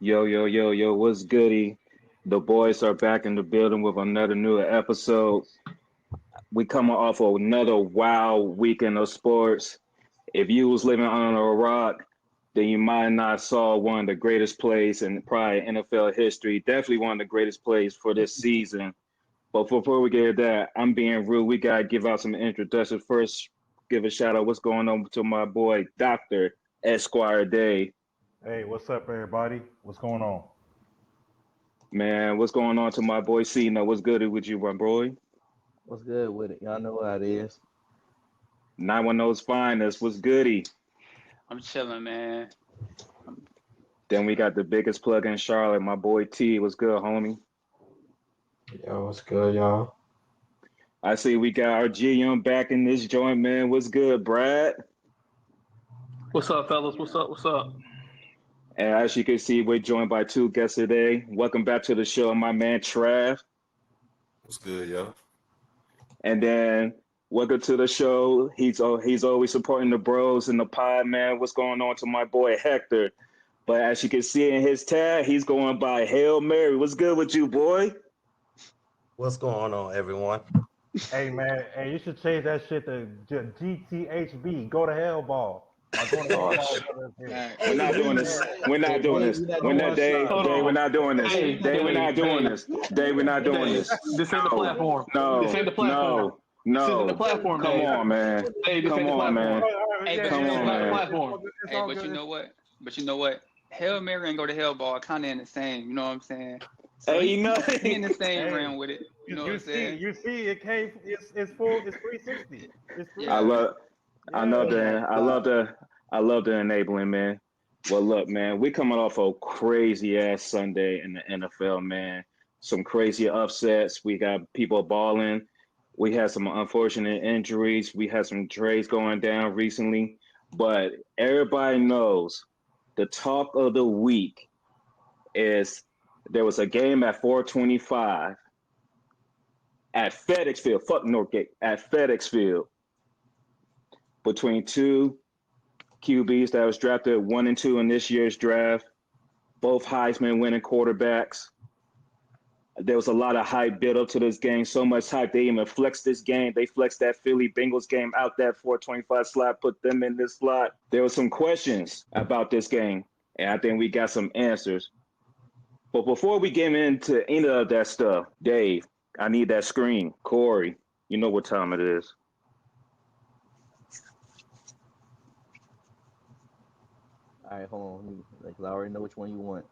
Yo, yo, yo, yo, what's goody? The boys are back in the building with another new episode. We coming off of another wild weekend of sports. If you was living under a rock, then you might not saw one of the greatest plays in probably NFL history. Definitely one of the greatest plays for this season. But before we get to that, I'm being rude. We gotta give out some introductions. First, give a shout out. What's going on to my boy, Doctor Esquire Day? Hey, what's up, everybody? What's going on? Man, what's going on to my boy Cena? What's good with you, my boy? What's good with it? Y'all know how it is. 910's finest. What's goody? I'm chilling, man. Then we got the biggest plug in Charlotte, my boy T. What's good, homie? Yo, what's good, y'all? I see we got our GM back in this joint, man. What's good, Brad? What's up, fellas? What's up? What's up? And as you can see, we're joined by two guests today. Welcome back to the show, my man Trav. What's good, y'all? And then welcome to the show. He's always supporting the bros in the pod, man. What's going on to my boy Hector? But as you can see in his tag, he's going by Hail Mary. What's good with you, boy? What's going on, everyone? Hey, man, hey, you should change that shit to GTHB. Go to hell ball. Like, go to hell ball. We're not doing this. We're not doing this. We're not Dave. Dave, we're not doing this. Hey, Dave, we're not doing this. Dave, we're not doing Hey, this. this ain't the platform. No, This ain't the platform. no, This isn't the no. platform, Come Dave. on, man. Hey, this Come ain't the on, platform. man. Hey, but Come you on, know man. what? Platform. Hey, but you know what? But you know what? Hail Mary and go to hell ball kind of in the same. You know what I'm saying? So Hey, you know. he in the same Hey, realm with it. You know what you I'm see, saying? it came. It's full. It's 360. It's I Yeah. love. I love yeah. I love the enabling, man. Well, look, man, we coming off a crazy ass Sunday in the NFL, man. Some crazy upsets. We got people balling. We had some unfortunate injuries. We had some trades going down recently, but everybody knows the talk of the week is there was a game at 425 at FedEx Field, fuck Northgate, at FedEx Field between two QBs that was drafted 1 and 2 in this year's draft, both Heisman winning quarterbacks. There was a lot of hype built up to this game, so much hype. They even flexed this game. They flexed that Philly Bengals game out that 425 slot, put them in this slot. There were some questions about this game, and I think we got some answers. But before we get into any of that stuff, Dave, I need that screen. Corey, you know what time it is. All right, hold on. Like, I already know which one you want.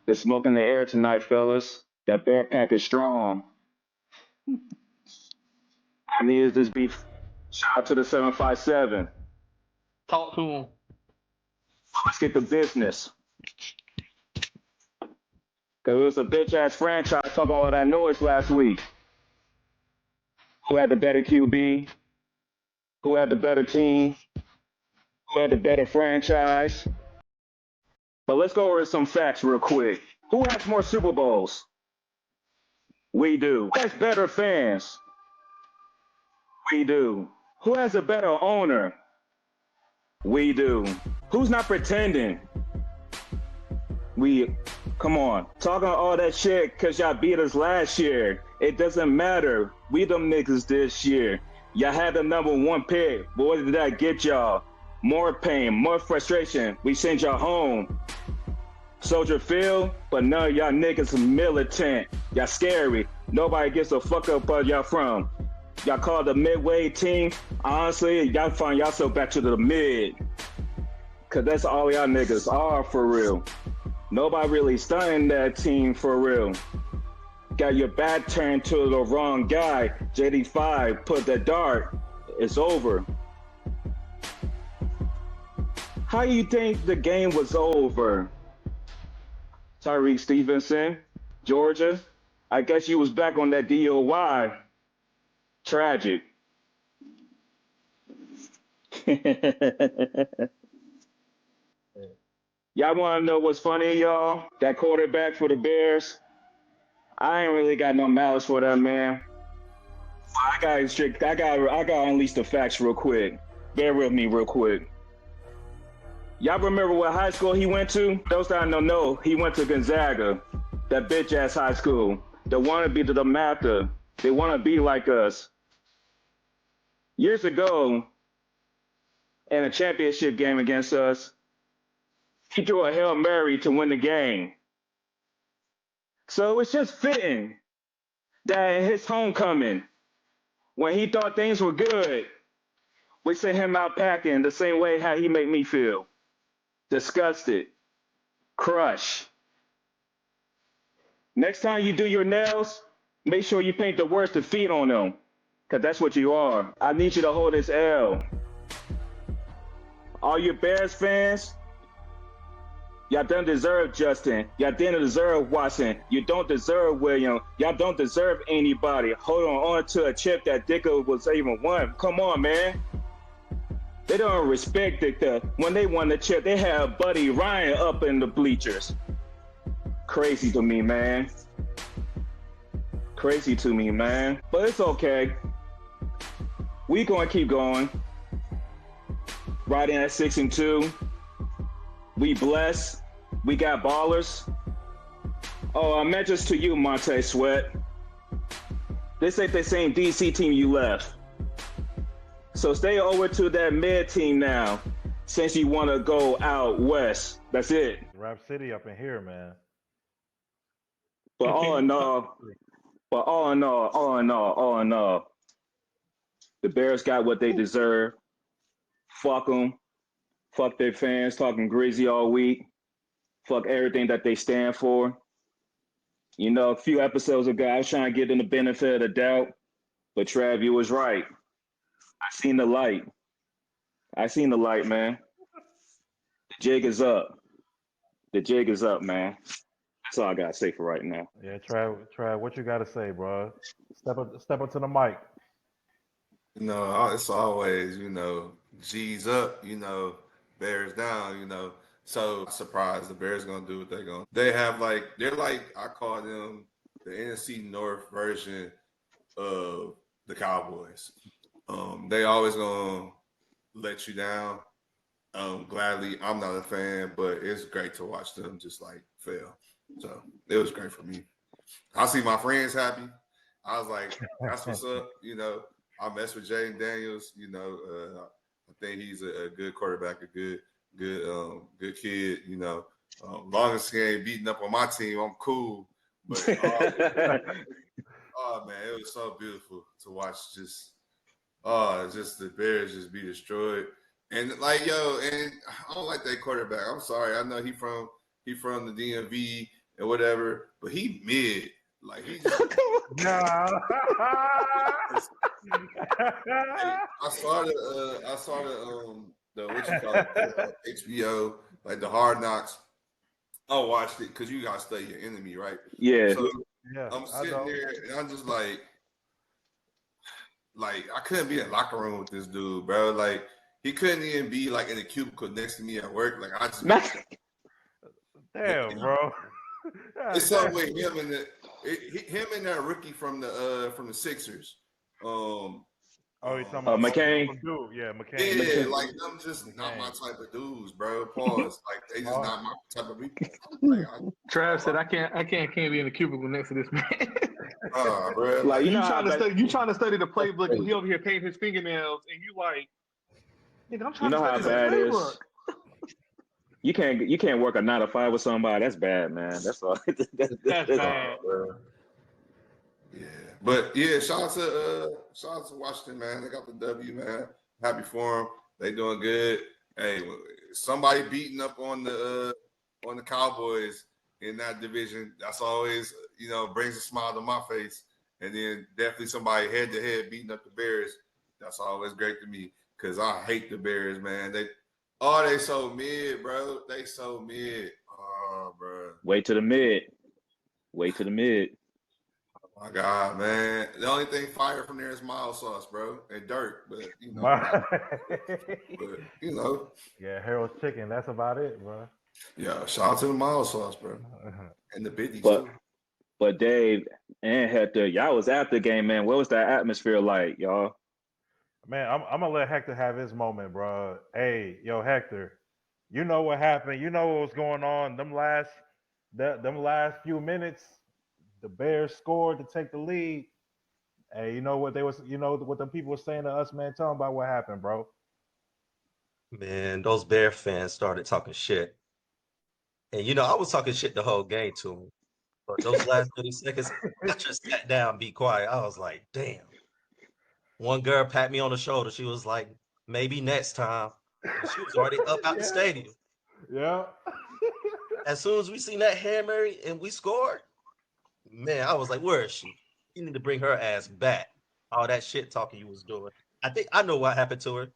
There's smoke in the air tonight, fellas. That bear pack is strong. I need this beef. Shout out to the 757. Talk to him. Let's get the business. Because it was a bitch ass franchise talking all that noise last week. Who had the better QB? Who had the better team? Who had the better franchise? But let's go over some facts real quick. Who has more Super Bowls? We do. Who has better fans? We do. Who has a better owner? We do. Who's not pretending? We, come on, talking all that shit because y'all beat us last year. It doesn't matter. We them niggas this year. Y'all had the number one pick, but what did that get y'all? More pain, more frustration. We sent y'all home. Soldier Field, but none of y'all niggas militant. Y'all scary. Nobody gives a fuck up where y'all from. Y'all call the midway team. Honestly, y'all find yourself back to the mid. Cause that's all y'all niggas are for real. Nobody really stunning that team for real. Got your back turned to the wrong guy. JD5 put the dart. It's over. How you think the game was over? Tyreek Stevenson, Georgia. I guess you was back on that DOY. Tragic. Y'all want to know what's funny, y'all? That quarterback for the Bears. I ain't really got no malice for that man. I got to unleash the facts real quick. Bear with me real quick. Y'all remember what high school he went to? Those that don't know, he went to Gonzaga, that bitch ass high school. They want to be to the master. They want to be like us. Years ago, in a championship game against us, he threw a Hail Mary to win the game. So it's just fitting that in his homecoming, when he thought things were good, we sent him out packing the same way how he made me feel. Disgusted. Crush. Next time you do your nails, make sure you paint the words to feet on them, because that's what you are. I need you to hold this L. All you Bears fans, y'all don't deserve Justin. Y'all didn't deserve Watson. You don't deserve William. Y'all don't deserve anybody. Hold on to a chip that Dicker was even won. Come on, man. They don't respect Dicker. When they won the chip, they had Buddy Ryan up in the bleachers. Crazy to me, man. Crazy to me, man. But it's okay. We gonna keep going. Right in at 6-2. We blessed. We got ballers. Oh, messages to you, Monte Sweat. This ain't the same DC team you left. So stay over to that mid team now, since you want to go out west. That's it. Rap City up in here, man. But all in all, the Bears got what they deserve. Fuck them. Fuck their fans talking greasy all week. Fuck everything that they stand for. You know, a few episodes ago, I was trying to give them the benefit of the doubt, but Trav, you was right. I seen the light. I seen the light, man. The jig is up. The jig is up, man. That's all I gotta say for right now. Yeah, Trav, what you gotta say, bro? Step up to the mic. You know, it's always, G's up, Bears down, So surprised the Bears gonna do what they're gonna. They're like I call them the NFC North version of the Cowboys. They always gonna let you down. Gladly, I'm not a fan, but it's great to watch them just like fail. So it was great for me. I see my friends happy. I was like, that's what's up. I mess with Jaden Daniels. I think he's a good quarterback, a good kid. Long as he ain't beating up on my team, I'm cool. But oh man, it was so beautiful to watch. Just the Bears just be destroyed. And and I don't like that quarterback. I'm sorry. I know he from the DMV and whatever, but he mid. Like he just Nah. I saw the what you call it, HBO, like the Hard Knocks. I watched it because you gotta study your enemy, right? Yeah. So Yeah, I'm sitting there and I'm just like I couldn't be in the locker room with this dude, bro. Like he couldn't even be like in a cubicle next to me at work. Like I just damn, bro. it's something with him and that rookie from the Sixers. Oh, you're talking about McCain? Dude. Yeah, McCain. Yeah, McCain. like them just not my type of dudes, bro. Pause. Like they just not my type of people. Trav said, "I can't be in the cubicle next to this man." Bro. Like you trying to study the playbook, and he over here painting his fingernails, and you like, nigga, I'm trying to study the playbook. You can't work a 9 to 5 with somebody. That's bad, man. That's all. That's bad. Yeah, but yeah, shout out to Washington, man. They got the W, man. Happy for them. They doing good. Hey, somebody beating up on the Cowboys in that division. That's always brings a smile to my face. And then definitely somebody head to head beating up the Bears. That's always great to me because I hate the Bears, man. They so mid, bro. They so mid. Oh, bro. Wait to the mid. My God, man. The only thing fire from there is mild sauce, bro, and dirt. But Yeah, Harold's Chicken. That's about it, bro. yeah. Shout out to the mild sauce, bro, and the biddies But too. but Dave and Hector, y'all was at the game, man. What was that atmosphere like, y'all? Man, I'm gonna let Hector have his moment, bro. Hey, yo, Hector, you know what happened? You know what was going on? Them last few minutes, the Bears scored to take the lead. Hey, you know what the people were saying to us, man. Tell them about what happened, bro. Man, those Bear fans started talking shit. And I was talking shit the whole game to them. But those last 30 seconds, I just sat down and be quiet. I was like, damn. One girl pat me on the shoulder. She was like, maybe next time. And she was already up out the Yeah. stadium. Yeah. As soon as we seen that Hail Mary and we scored, man, I was like, where is she? You need to bring her ass back. All that shit talking you was doing. I think I know what happened to her.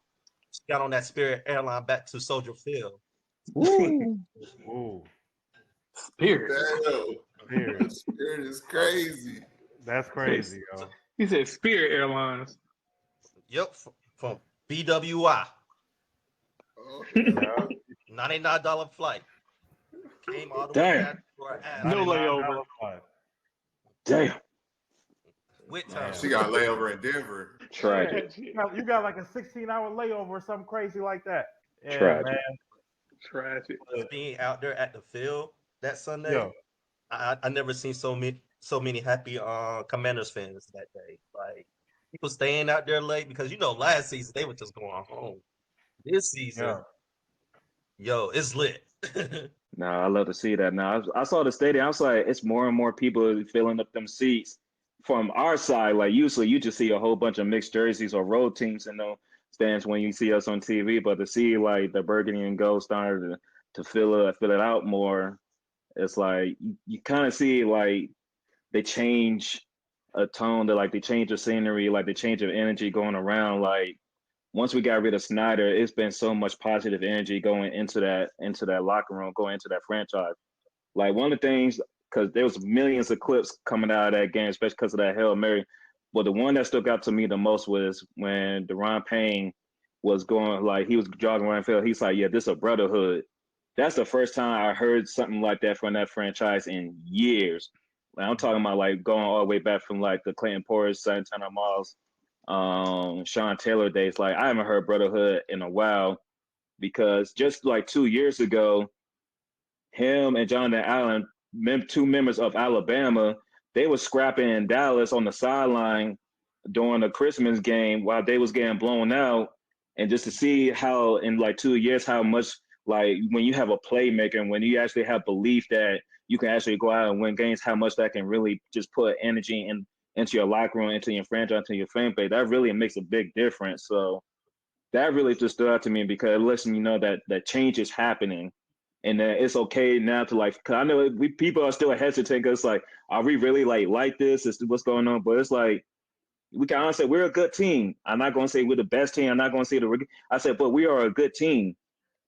She got on that Spirit airline back to Soldier Field. Woo. Ooh. Spirit. Spirit. Spirit is crazy. That's crazy, yo. He said Spirit Airlines. Yep, from BWI. Oh, Yeah. $99 flight. Came all the way Damn. down to our ass. No $99 layover. flight. Damn. With Man. time. she got a layover in Denver. Tragic. You got like a 16-hour layover or something crazy like that. Yeah, Tragic. man. Tragic. Just being out there at the field that Sunday, Yo. I never seen so many happy Commanders fans that day. Like people staying out there late because last season they were just going home. This season, it's lit. No, I love to see that. Now I saw the stadium. I was like, it's more and more people filling up them seats. From our side, like usually you just see a whole bunch of mixed jerseys or road teams in the stands when you see us on TV. But to see like the burgundy and gold starting to fill it out more, it's like you kind of see like they change a tone, that like they change the scenery, like they change of energy going around. Like once we got rid of Snyder, it's been so much positive energy going into that locker room, going into that franchise. Like one of the things, because there was millions of clips coming out of that game, especially because of that Hail Mary. But the one that stuck out to me the most was when Deron Payne was going, like he was jogging around the field. He's like, "Yeah, this is a brotherhood." That's the first time I heard something like that from that franchise in years. Like, I'm talking about like going all the way back from like the Clayton Porras, Santana Moss, Sean Taylor days. Like I haven't heard brotherhood in a while, because just like 2 years ago, him and Jonathan Allen, two members of Alabama, they were scrapping in Dallas on the sideline during the Christmas game while they was getting blown out. And just to see how in like 2 years, how much, like when you have a playmaker and when you actually have belief that you can actually go out and win games, how much that can really just put energy into your locker room, into your franchise, into your fan base, that really makes a big difference. So that really just stood out to me, because it lets me know that change is happening, and that it's okay now to like. Cause I know people are still hesitant, because like, are we really like this? Is what's going on? But it's like we can honestly say we're a good team. I'm not going to say we're the best team. I'm not going to say I said, but we are a good team.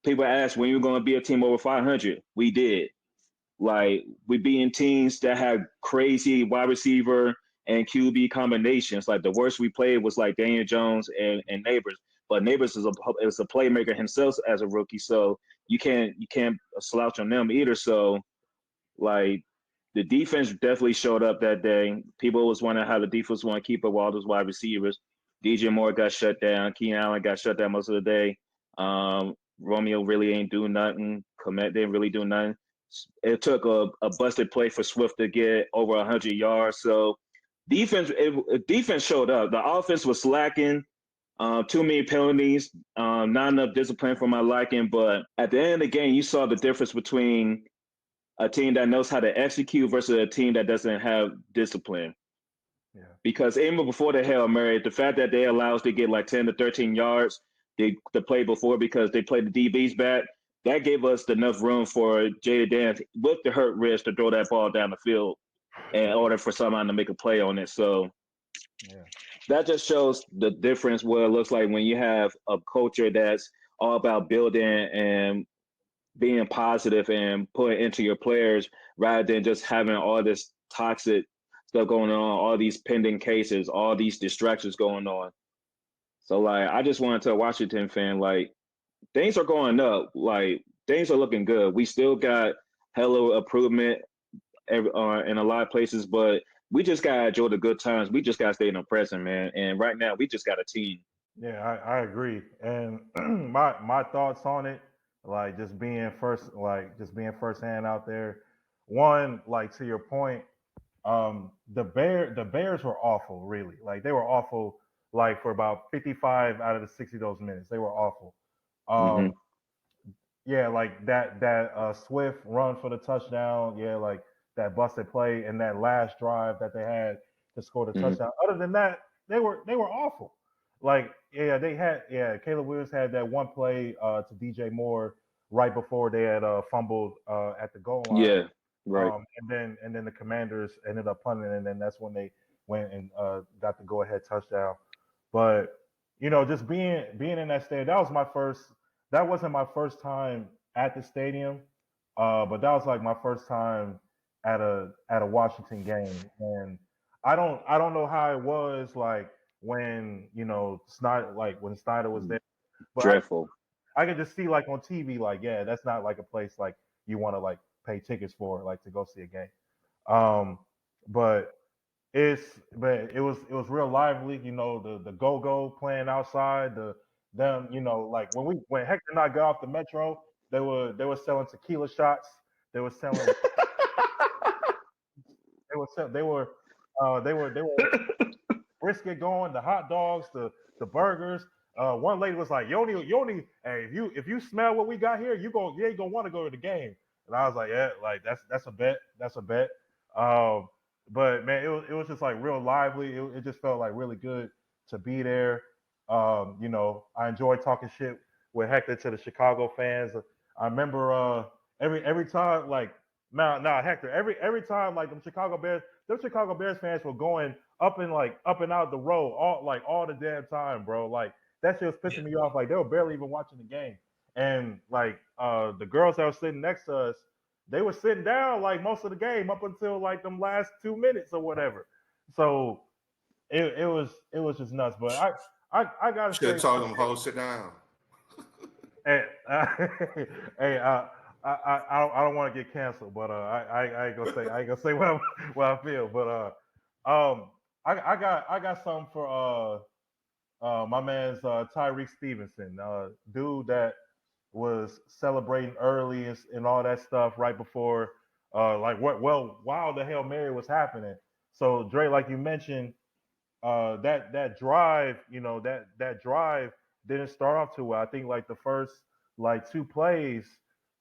People ask when you're going to be a team over 500. We did. Like we beating teams that have crazy wide receiver and QB combinations. Like the worst we played was like Daniel Jones and Neighbors. But Neighbors is a playmaker himself as a rookie, so you can't slouch on them either. So like the defense definitely showed up that day. People was wondering how the defense want to keep up with all those wide receivers. DJ Moore got shut down. Keenan Allen got shut down most of the day. Romeo really ain't do nothing. Komet didn't really do nothing. It took a busted play for Swift to get over 100 yards. So defense showed up. The offense was slacking. Too many penalties, not enough discipline for my liking. But at the end of the game, you saw the difference between a team that knows how to execute versus a team that doesn't have discipline. Yeah. Because even before the Hail Mary, the fact that they allow us to get like 10 to 13 yards the play before, because they played the DBs back, that gave us enough room for Jada Dance with the hurt wrist to throw that ball down the field in order for someone to make a play on it. So that just shows the difference, what it looks like when you have a culture that's all about building and being positive and putting into your players, rather than just having all this toxic stuff going on, all these pending cases, all these distractions going on. So like, I just wanted to Washington fan, like, things are going up. Like, things are looking good. We still got hella improvement in a lot of places, but we just gotta enjoy the good times. We just gotta stay in the present, man. And right now, we just got a team. Yeah, I agree. And my thoughts on it, like just being firsthand out there. One, like to your point, the Bears were awful, really. Like they were awful, like for about 55 out of the 60 of those minutes. They were awful. Hmm. Um, yeah, like that Swift run for the touchdown. Yeah, like that busted play and that last drive that they had to score the Hmm. touchdown. Other than that, they were awful. Like Caleb Williams had that one play to DJ Moore right before they had fumbled at the goal line. Yeah, right. And then the Commanders ended up punting, and then that's when they went and got the go ahead touchdown. But just being in that stadium, that was my first. That wasn't my first time at the stadium, but that was like my first time at a Washington game, and I don't know how it was like when Snyder was there, but Dreadful. I could just see like on TV, like yeah, that's not like a place like you want to like pay tickets for, like to go see a game. Um, but it was real lively, the go playing outside, like when Hector and I got off the metro, they were selling tequila shots, they were selling they were brisket going, the hot dogs, the burgers. One lady was like, "You only, hey, if you smell what we got here, you ain't gonna want to go to the game." And I was like, "Yeah, like that's a bet, that's a bet." Um, but man, it was just like real lively. It just felt like really good to be there. I enjoyed talking shit with Hector to the Chicago fans. I remember every time like now Hector every time like them Chicago Bears fans were going up and out the road all the damn time, bro. Like that shit was Yeah. pissing me off. Like they were barely even watching the game. And like the girls that were sitting next to us, they were sitting down like most of the game up until like them last 2 minutes or whatever. So it was just nuts. But I gotta Should have say, told them, hold, sit down. hey, hey, I don't want to get canceled, but I ain't gonna say what I feel, but I got something for my man's Tyreek Stevenson, dude that was celebrating early and all that stuff right before while the Hail Mary was happening. So Dre, like you mentioned, that drive, that drive didn't start off too well. I think like the first like two plays,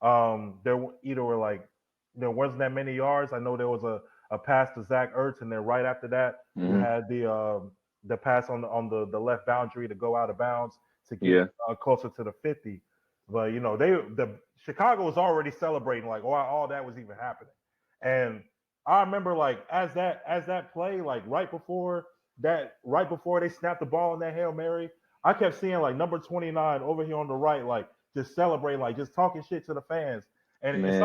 either were like there wasn't that many yards. I know there was a pass to Zach Ertz, and then right after that you Hmm. had the pass on the left boundary to go out of bounds to get Yeah. closer to the 50. But the Chicago was already celebrating like all that was even happening, and I remember like as that play like right before they snapped the ball in that Hail Mary, I kept seeing like number 29 over here on the right, like just celebrating, like just talking shit to the fans. And Man,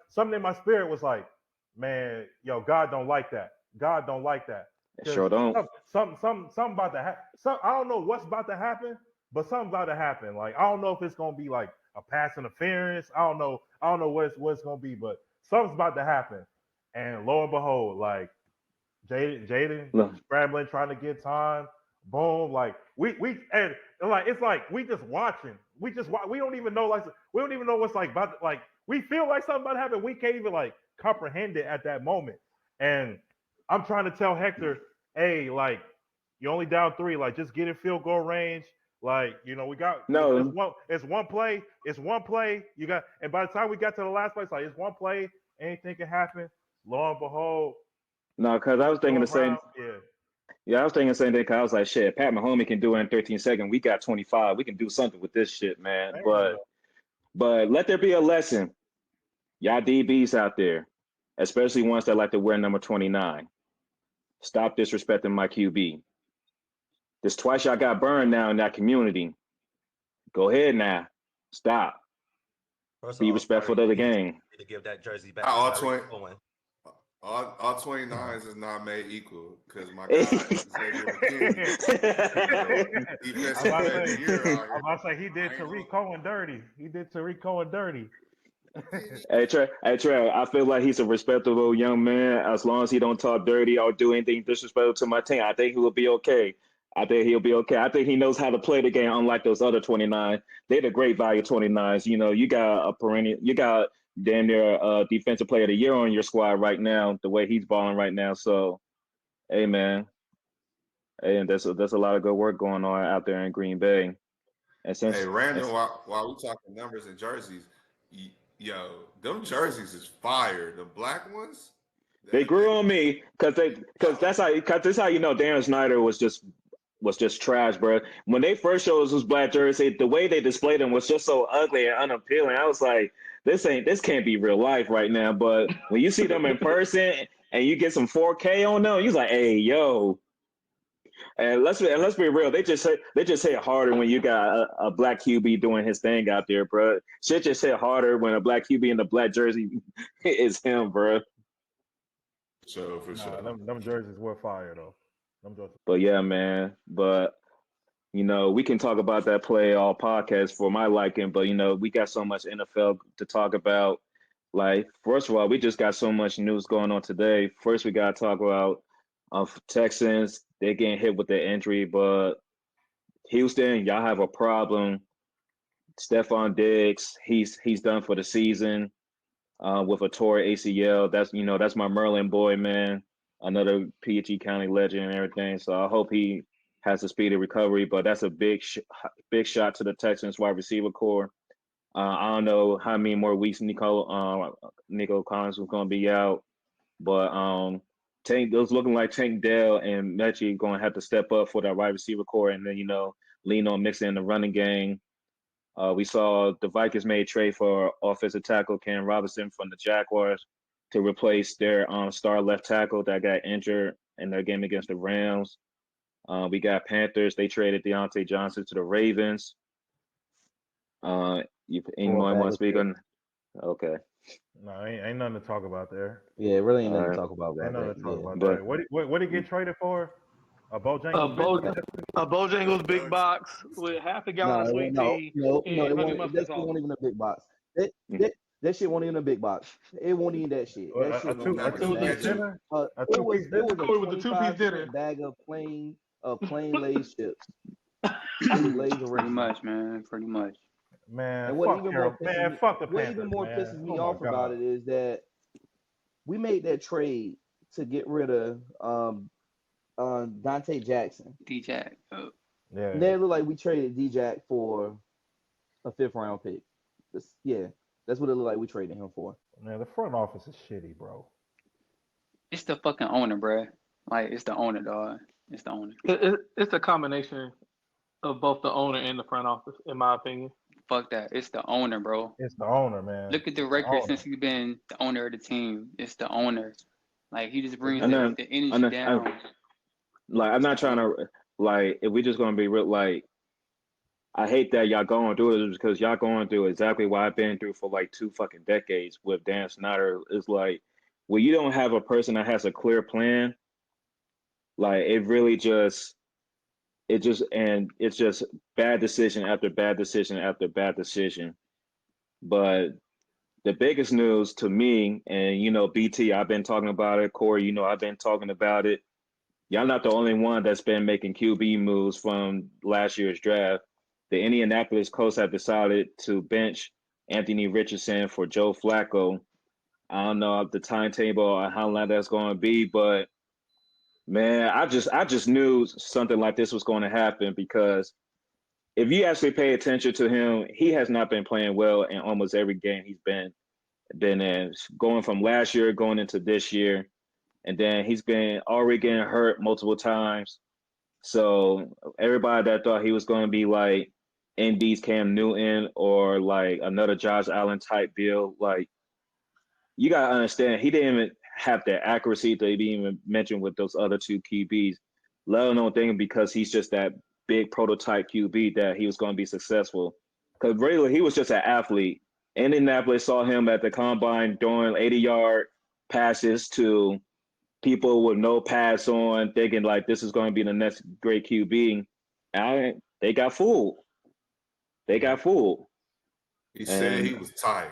something in my spirit was like, man, yo, God don't like that. God don't like that. it Because sure don't. something about to happen. I don't know what's about to happen, but something's about to happen. Like I don't know if it's gonna be like a pass interference. I don't know what it's gonna be, but something's about to happen. And lo and behold, like Jaden Look, scrambling, trying to get time. Boom, like and like it's like we just watching. We don't even know we don't even know what's like about like we feel like something about to happen. We can't even like comprehend it at that moment. And I'm trying to tell Hector, hey, like you only down three, like just get in field goal range. Like we got it's no, one it's one play. You got and by the time we got to the last place, like it's one play, anything can happen. Lo and behold, no, because I was thinking the going same. around, yeah. Yeah, I was thinking the same thing. Cause I was like, shit, Pat Mahomes can do it in 13 seconds. We got 25. We can do something with this shit, man. Man, But let there be a lesson, y'all DBs out there, especially ones that like to wear number 29. Stop disrespecting my QB. This twice y'all got burned now in that community. Go ahead now. Stop. First of Be all, respectful Tyreek of the Hill game. to give that jersey back All to Tyreek 20, Owen. All 29s is not made equal because my guy Xavier McKinney, defensive player of the year out I'm here. about to say he did I ain't Tariq Cohen dirty. He did Tariq Cohen dirty. Hey Trey, I feel like he's a respectable young man. As long as he don't talk dirty or do anything disrespectful to my team, I think he will be okay. I think he'll be okay. I think he knows how to play the game, unlike those other 29. They're the great value 29s. You know, you got a perennial, you got damn near defensive player of the year on your squad right now. The way he's balling right now. So, hey man, hey, and there's a lot of good work going on out there in Green Bay. And Hey, since Randall, while we talking numbers and jerseys, yo, them jerseys is fire. The black ones, they they grew on me because that's how you know Dan Snyder was just trash, bro. When they first showed us those black jerseys, the way they displayed them was just so ugly and unappealing. I was like, this can't be real life right now. But when you see them in person and you get some 4K on them, you're like, hey, yo. And let's be real, they just hit harder when you got a black QB doing his thing out there, bro. Shit just hit harder when a black QB in the black jersey is him, bro. so for Nah, sure. them jerseys were fire though. Them jerseys. But yeah, man. But you know, we can talk about that play all podcast for my liking, but you know, we got so much NFL to talk about. Like, first of all, we just got so much news going on today. First, we got to talk about Texans. They're getting hit with the injury, but Houston, y'all have a problem. Stephon Diggs, he's done for the season with a torn ACL. That's my Merlin boy, man. Another PG County legend and everything. So I hope he has a speedy recovery. But that's a big shot to the Texans wide receiver core. I don't know how many more weeks Nico Collins was going to be out, but Tank, it was looking like Tank Dell and Mechie going to have to step up for that wide receiver core, and then lean on mixing in the running game. We saw the Vikings made trade for offensive tackle Cam Robinson from the Jaguars to replace their star left tackle that got injured in their game against the Rams. We got Panthers. They traded Deontay Johnson to the Ravens. Anyone want to speak on? Okay. No, ain't nothing to talk about there. Yeah, really ain't All nothing right. to talk about Ain't nothing that. to talk Yeah. about But there. What did he get traded for? A A Bojangles? Bojangles big box with half a gallon of sweet tea and It honey won't. mustard That shit sauce. won't even a big box. That shit won't even a big box. It won't even that shit. That A shit two was a like two a piece bag of. dinner? A It two was piece it dinner? was a Going with the 2-piece 25 dinner. cent bag of plain Lay's chips. Lay's Pretty original. much, man. Pretty much. Man, And what fuck even more Carol. pisses Man, me, fuck the what Panthers, even more man. pisses me Oh my off about god. it is that we made that trade to get rid of Dante Jackson. DJ. Yeah. And then it looked like we traded D-Jack for a 5th round pick. That's what it looked like we traded him for. Man, the front office is shitty, bro. It's the fucking owner, bruh. Like, it's the owner, dog. It's the owner. It's a combination of both the owner and the front office, in my opinion. Fuck that. It's the owner, bro. It's the owner, man. Look at the It's the record owner. since he's been the owner of the team. It's the owner. Like, he just brings I'm not, the I'm energy not, down. I'm not trying to if we just gonna be real, I hate that y'all going through it because y'all going through exactly what I've been through for like 2 fucking decades with Dan Snyder. Is like, when you don't have a person that has a clear plan, like it's just bad decision after bad decision after bad decision. But the biggest news to me, and BT, I've been talking about it. Corey, I've been talking about it. Y'all not the only one that's been making QB moves from last year's draft. The Indianapolis Colts have decided to bench Anthony Richardson for Joe Flacco. I don't know the timetable or how long that's going to be, but man, I just knew something like this was going to happen because if you actually pay attention to him, he has not been playing well in almost every game he's been in, going from last year going into this year, and then he's been already getting hurt multiple times. So everybody that thought he was going to be like Indy's Cam Newton or like another Josh Allen type deal, like, you gotta understand he didn't even have the accuracy to even mention with those other 2 QBs, let alone think because he's just that big prototype QB that he was going to be successful. Because really, he was just an athlete. Indianapolis saw him at the combine doing 80-yard passes to people with no pads on, thinking like this is going to be the next great QB. And they got fooled. They got fooled. He said And he was tired.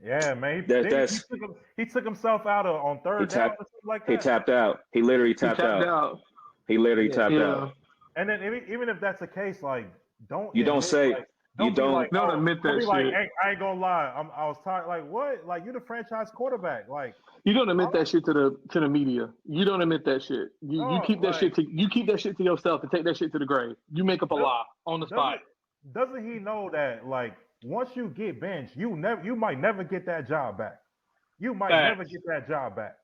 Yeah, man. He took himself out on he third down or tapped. something like He that. tapped out. He literally He tapped tapped out. out. He literally Yeah. tapped Yeah. out. And then even if that's the case, like don't You don't admit, say. like You don't be don't. like, Don't oh, admit don't that be like, shit. hey, I ain't gonna lie, I was tired. Like what? Like you the franchise quarterback. Like You don't admit that shit to the media. You don't admit that shit. You no, keep that like, shit to yourself and take that shit to the grave. You make up a lie on the spot. doesn't he know that like once you get benched, you might never get that job back. You might Facts. never get that job back.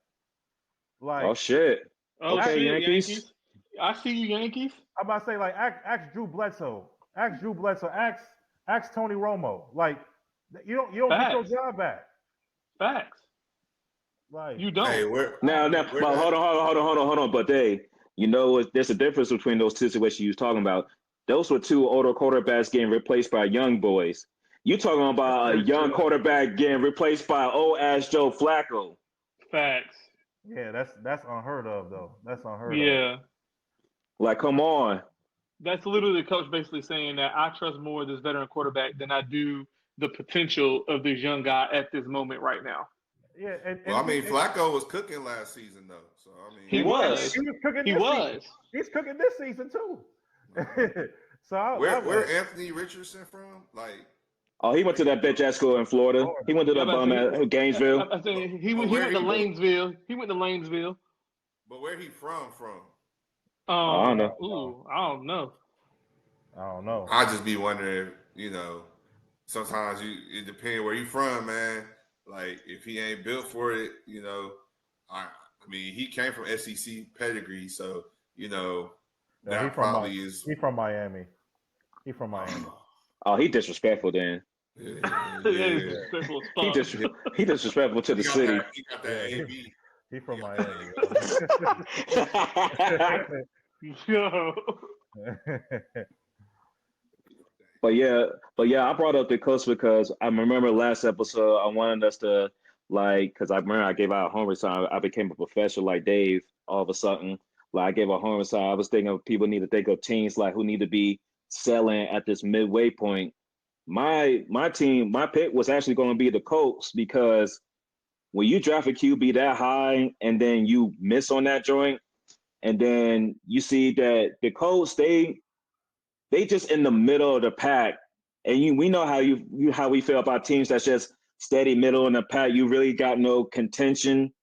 Like Oh shit. Oh Okay, shit, Yankees. I see you, Yankees. I'm about to say, like, ask Drew Bledsoe. Ask Tony Romo. Like, you don't get your Facts. job back. Facts. Like, You don't. Hey, where? Now, where but that- hold on. But there's a difference between those two situations you was talking about. Those were two older quarterbacks getting replaced by young boys. You talking about a young quarterback getting replaced by old ass Joe Flacco. Facts. yeah, that's unheard of though. That's unheard of. Yeah. Like, come on. That's literally the coach basically saying that I trust more this veteran quarterback than I do the potential of this young guy at this moment right now. Yeah, Well, I mean, Flacco was cooking last season though, so I mean, He was. He was cooking. He this was. Season. He's cooking this season too. So where Anthony Richardson from? Like, Oh, he went to that bitch ass school in Florida. He went to that bum at Gainesville. I think he But went where to he- Lanesville. He went to Lanesville. but where he from? I don't know. I don't know. I don't know. I just be wondering, sometimes it depends where you from, man. Like if he ain't built for it, I mean he came from SEC pedigree, so that probably is. He from Miami. He from Miami. Oh, he disrespectful then. Yeah. He disrespectful to the city. He got that AB. He from Miami. Yo. But yeah, I brought up the Colts because I remember last episode I wanted us to because I remember I gave out homework, so I became a professional like Dave. All of a sudden, like I gave out homework, so I was thinking of people need to think of teams like who need to be selling at this midway point. My team, my pick was actually going to be the Colts because when you draft a QB that high and then you miss on that joint, and then you see that the Colts they just in the middle of the pack, and we know how we feel about teams that's just steady middle in the pack. You really got no contention,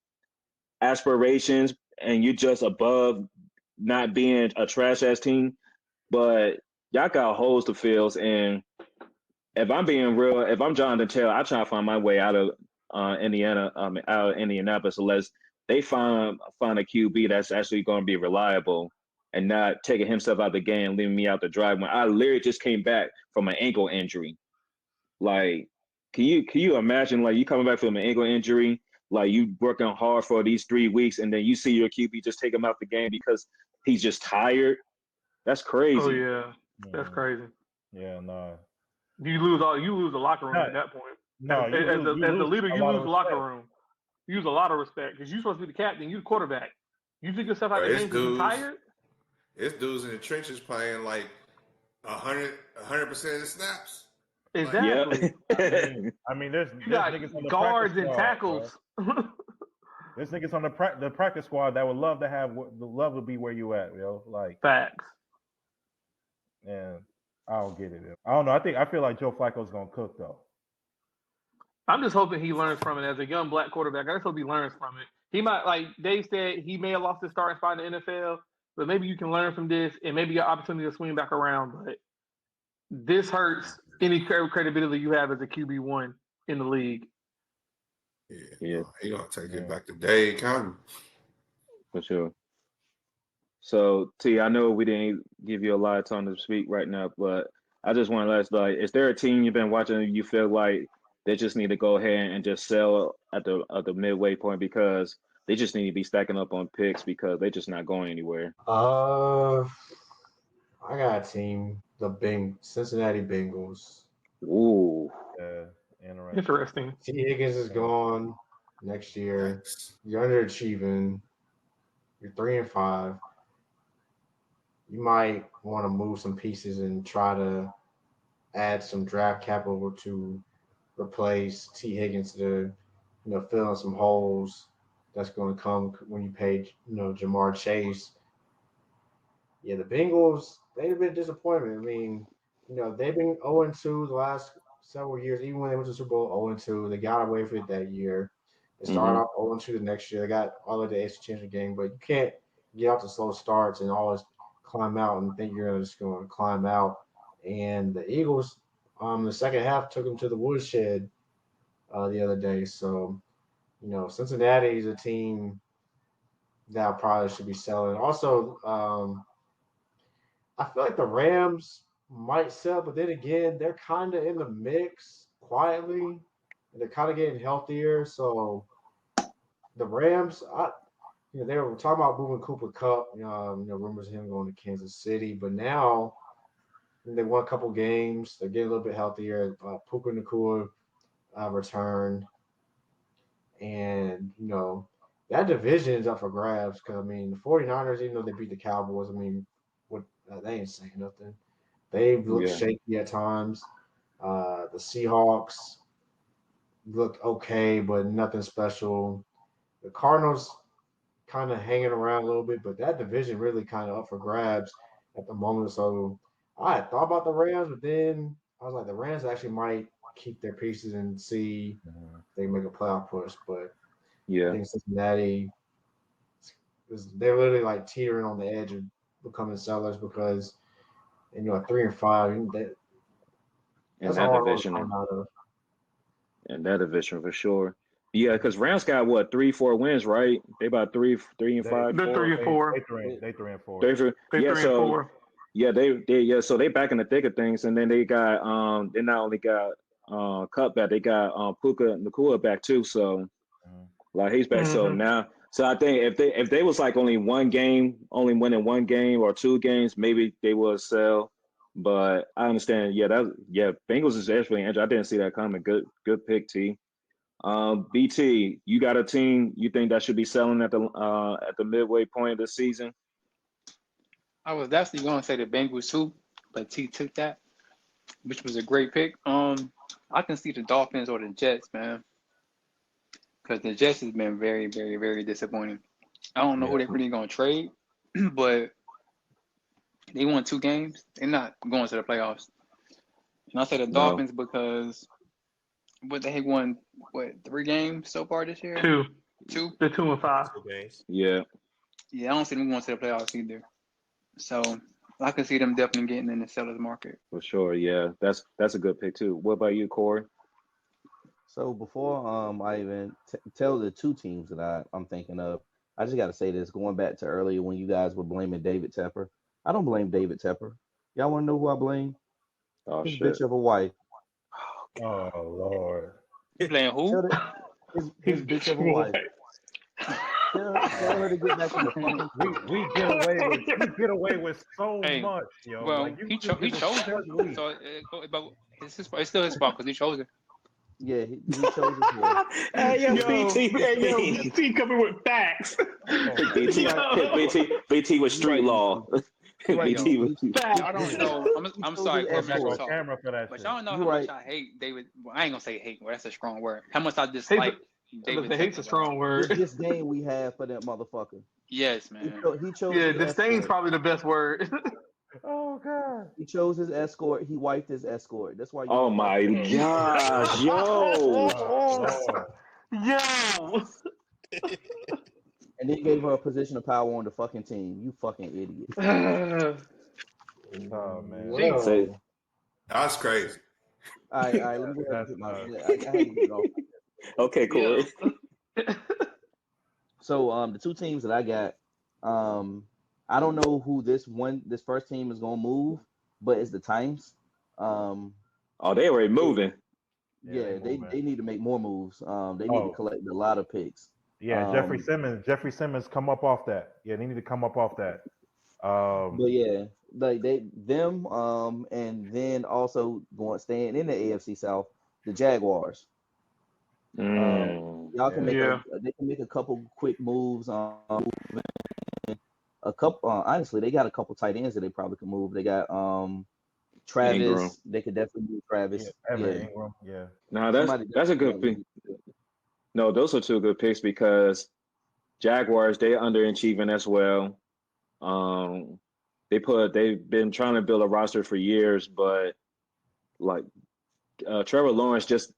aspirations, and you just above not being a trash ass team. But y'all got holes to fill, and if I'm being real, if I'm Jonathan Taylor, I try to find my way out of Indiana, out of Indianapolis, unless they find a QB that's actually going to be reliable and not taking himself out of the game, leaving me out the drive when I literally just came back from an ankle injury. Like, can you imagine like you coming back from an ankle injury, like you working hard for these 3 weeks, and then you see your QB just take him out the game because he's just tired? That's crazy. Oh yeah, that's crazy. Yeah, no. You lose the locker room at that point. No, as the leader, you lose the locker room. You lose a lot of respect because you're supposed to be the captain. You're the quarterback. You took yourself out of the game because you're tired. It's dudes in the trenches playing like 100% of the snaps. Exactly. Like, I mean, there's niggas on the guards and tackles. There's niggas on the practice squad that would love to be where you at, yo. Like facts. And I don't get it. I don't know. I feel like Joe Flacco's gonna cook though. I'm just hoping he learns from it as a young black quarterback. I just hope he learns from it. He might, like Dave said, he may have lost his starting spot in the NFL, but maybe you can learn from this and maybe get an opportunity to swing back around. But this hurts any credibility you have as a QB1 in the league. Yeah. He gonna take it back to Dade County. For sure. So T, I know we didn't give you a lot of time to speak right now, but I just want to ask, like, is there a team you've been watching and you feel like they just need to go ahead and just sell at the midway point because they just need to be stacking up on picks because they're just not going anywhere? I got a team, the Cincinnati Bengals. Ooh. Yeah, interesting. T. Higgins is gone. next year. Thanks. You're underachieving. You're 3-5. You might want to move some pieces and try to add some draft capital to replace T. Higgins to, fill in some holes that's going to come when you pay, Jamar Chase. Yeah, the Bengals, they've been a disappointment. I mean, they've been 0-2 the last several years. Even when they went to the Super Bowl 0-2, they got away with it that year. They started off 0-2 the next year. They got all of the AFC Championship game, but you can't get off the slow starts and always climb out and think you're just going to climb out. And the Eagles, the second half took them to the woodshed the other day. So, Cincinnati is a team that probably should be selling. Also, I feel like the Rams might sell, but then again, they're kind of in the mix quietly. And they're kind of getting healthier. So the Rams, they were talking about moving Cooper Kupp. Rumors of him going to Kansas City, but now they won a couple games. They're getting a little bit healthier. Puka Nacua returned, and that division is up for grabs. Because I mean, the 49ers, even though they beat the Cowboys, I mean, they ain't saying nothing. They've looked shaky at times. The Seahawks looked okay, but nothing special. The Cardinals kind of hanging around a little bit, but that division really kind of up for grabs at the moment. So I had thought about the Rams, but then I was like, the Rams actually might keep their pieces and see if they can make a playoff push. But I think Cincinnati, they're literally like teetering on the edge of becoming sellers because, at 3-5, that's that all division. out of. And that division for sure. Yeah, because Rams got what 3-4 wins, right? They about 3-5. They're 3-4. They 3-4. So they back in the thick of things, and then they got they not only got Cup back, they got Puka Nacua back too. So like he's back. So now, so I think if they was like only winning one game or two games, maybe they would sell. But I understand. Bengals is actually injured. I didn't see that coming. Good pick, T. BT, you got a team you think that should be selling at the midway point of the season? I was definitely going to say the Bengals too, but T took that, which was a great pick. I can see the Dolphins or the Jets, man, because the Jets has been very, very, very disappointing. I don't know who they're really going to trade, but they won 2 games. They're not going to the playoffs. And I say the Dolphins because they have won 3 games so far this year? 2. 2? They're 2-5. 2 games. Yeah, I don't see them going to the playoffs either. So I can see them definitely getting in the sellers market. for sure. Yeah, that's a good pick too. What about you, Corey? So before I even tell the 2 teams that I'm thinking of, I just got to say this. Going back to earlier when you guys were blaming David Tepper, I don't blame David Tepper. Y'all want to know who I blame? Oh His shit! bitch of a wife. Oh Lord. You playing who? His bitch of a wife. Tell her to get back in the fucking. We get away with so much, yo. Well, like, he chose her, so it's still his fault because he chose her. Yeah, he chose his wife. BT coming with facts. BT was street law. BT was. I don't know. I'm sorry, chose his escort. Camera for that but shit. y'all don't know how much I hate David. Well, I ain't gonna say hate. Well, that's a strong word. How much I dislike David. Hate's a strong word. The disdain we have for that motherfucker. Yes, man. He chose. Yeah, his disdain's escort. probably the best word. Oh God. He chose his escort. He wiped his escort. That's why. Oh my gosh, yo! Yo. And they gave her a position of power on the fucking team. You fucking idiot. Oh man. Well, That's crazy. All right. Let me go ahead and I had to get off. Okay, Corey. So the 2 teams that I got, I don't know who this first team is gonna move, but it's the Titans. Oh, they already moving. Yeah, they need to make more moves. They need to collect a lot of picks. Yeah, Jeffrey Simmons come up off that. Yeah, they need to come up off that. But yeah, like them, and then also staying in the AFC South, the Jaguars. Y'all can make Yeah. they can make a couple quick moves. A couple. Honestly, they got a couple tight ends that they probably could move. They got Travis. Ingram. They could definitely move Travis. Evan Ingram. Yeah. Now Somebody that's a good pick. No, those are two good picks because Jaguars, they're underachieving as well. They've been trying to build a roster for years, but like Trevor Lawrence just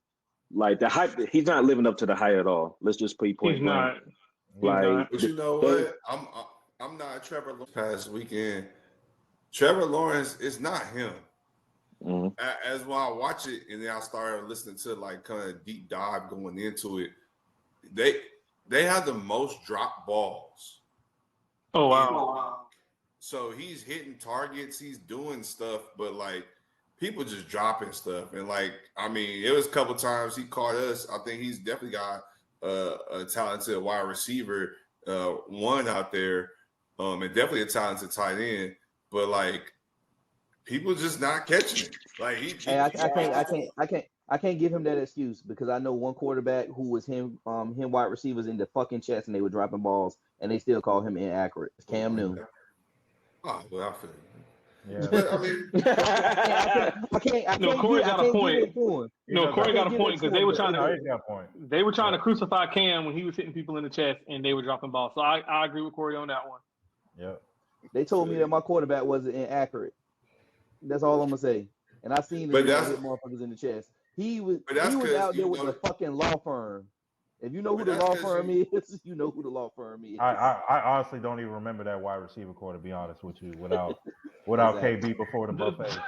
like the hype, he's not living up to the hype at all. Let's just put point He's blank. not. Like, But you know what? I'm not Trevor Lawrence past weekend. Trevor Lawrence is not him. Mhm. As when I watch it and then I started listening to like kind of deep dive going into it, they have the most drop balls. Oh wow. So he's hitting targets, he's doing stuff, but like people just dropping stuff. And like, I mean, it was a couple times he caught us. I think he's definitely got a talented wide receiver, one out there, and definitely a talented tight end. But like, people just not catching it. Like I can't give him that excuse because I know one quarterback who was him wide receivers in the fucking chest and they were dropping balls and they still call him inaccurate. It's Cam Newton. Oh, well, I feel you. Yeah. But I mean, I No, Corey got a point. No, Corey got a give point it because to they him, were but trying No, to he's got a point. to crucify Cam when he was hitting people in the chest and they were dropping balls. So I agree with Corey on that one. Yep. They told me that my quarterback was inaccurate. That's all I'm gonna say. And I seen him hit motherfuckers in the chest. He was out there with the fucking law firm. If you know who the law firm is, you know who the law firm is. I honestly don't even remember that wide receiver core, to be honest with you, without Exactly. KB before the buffet.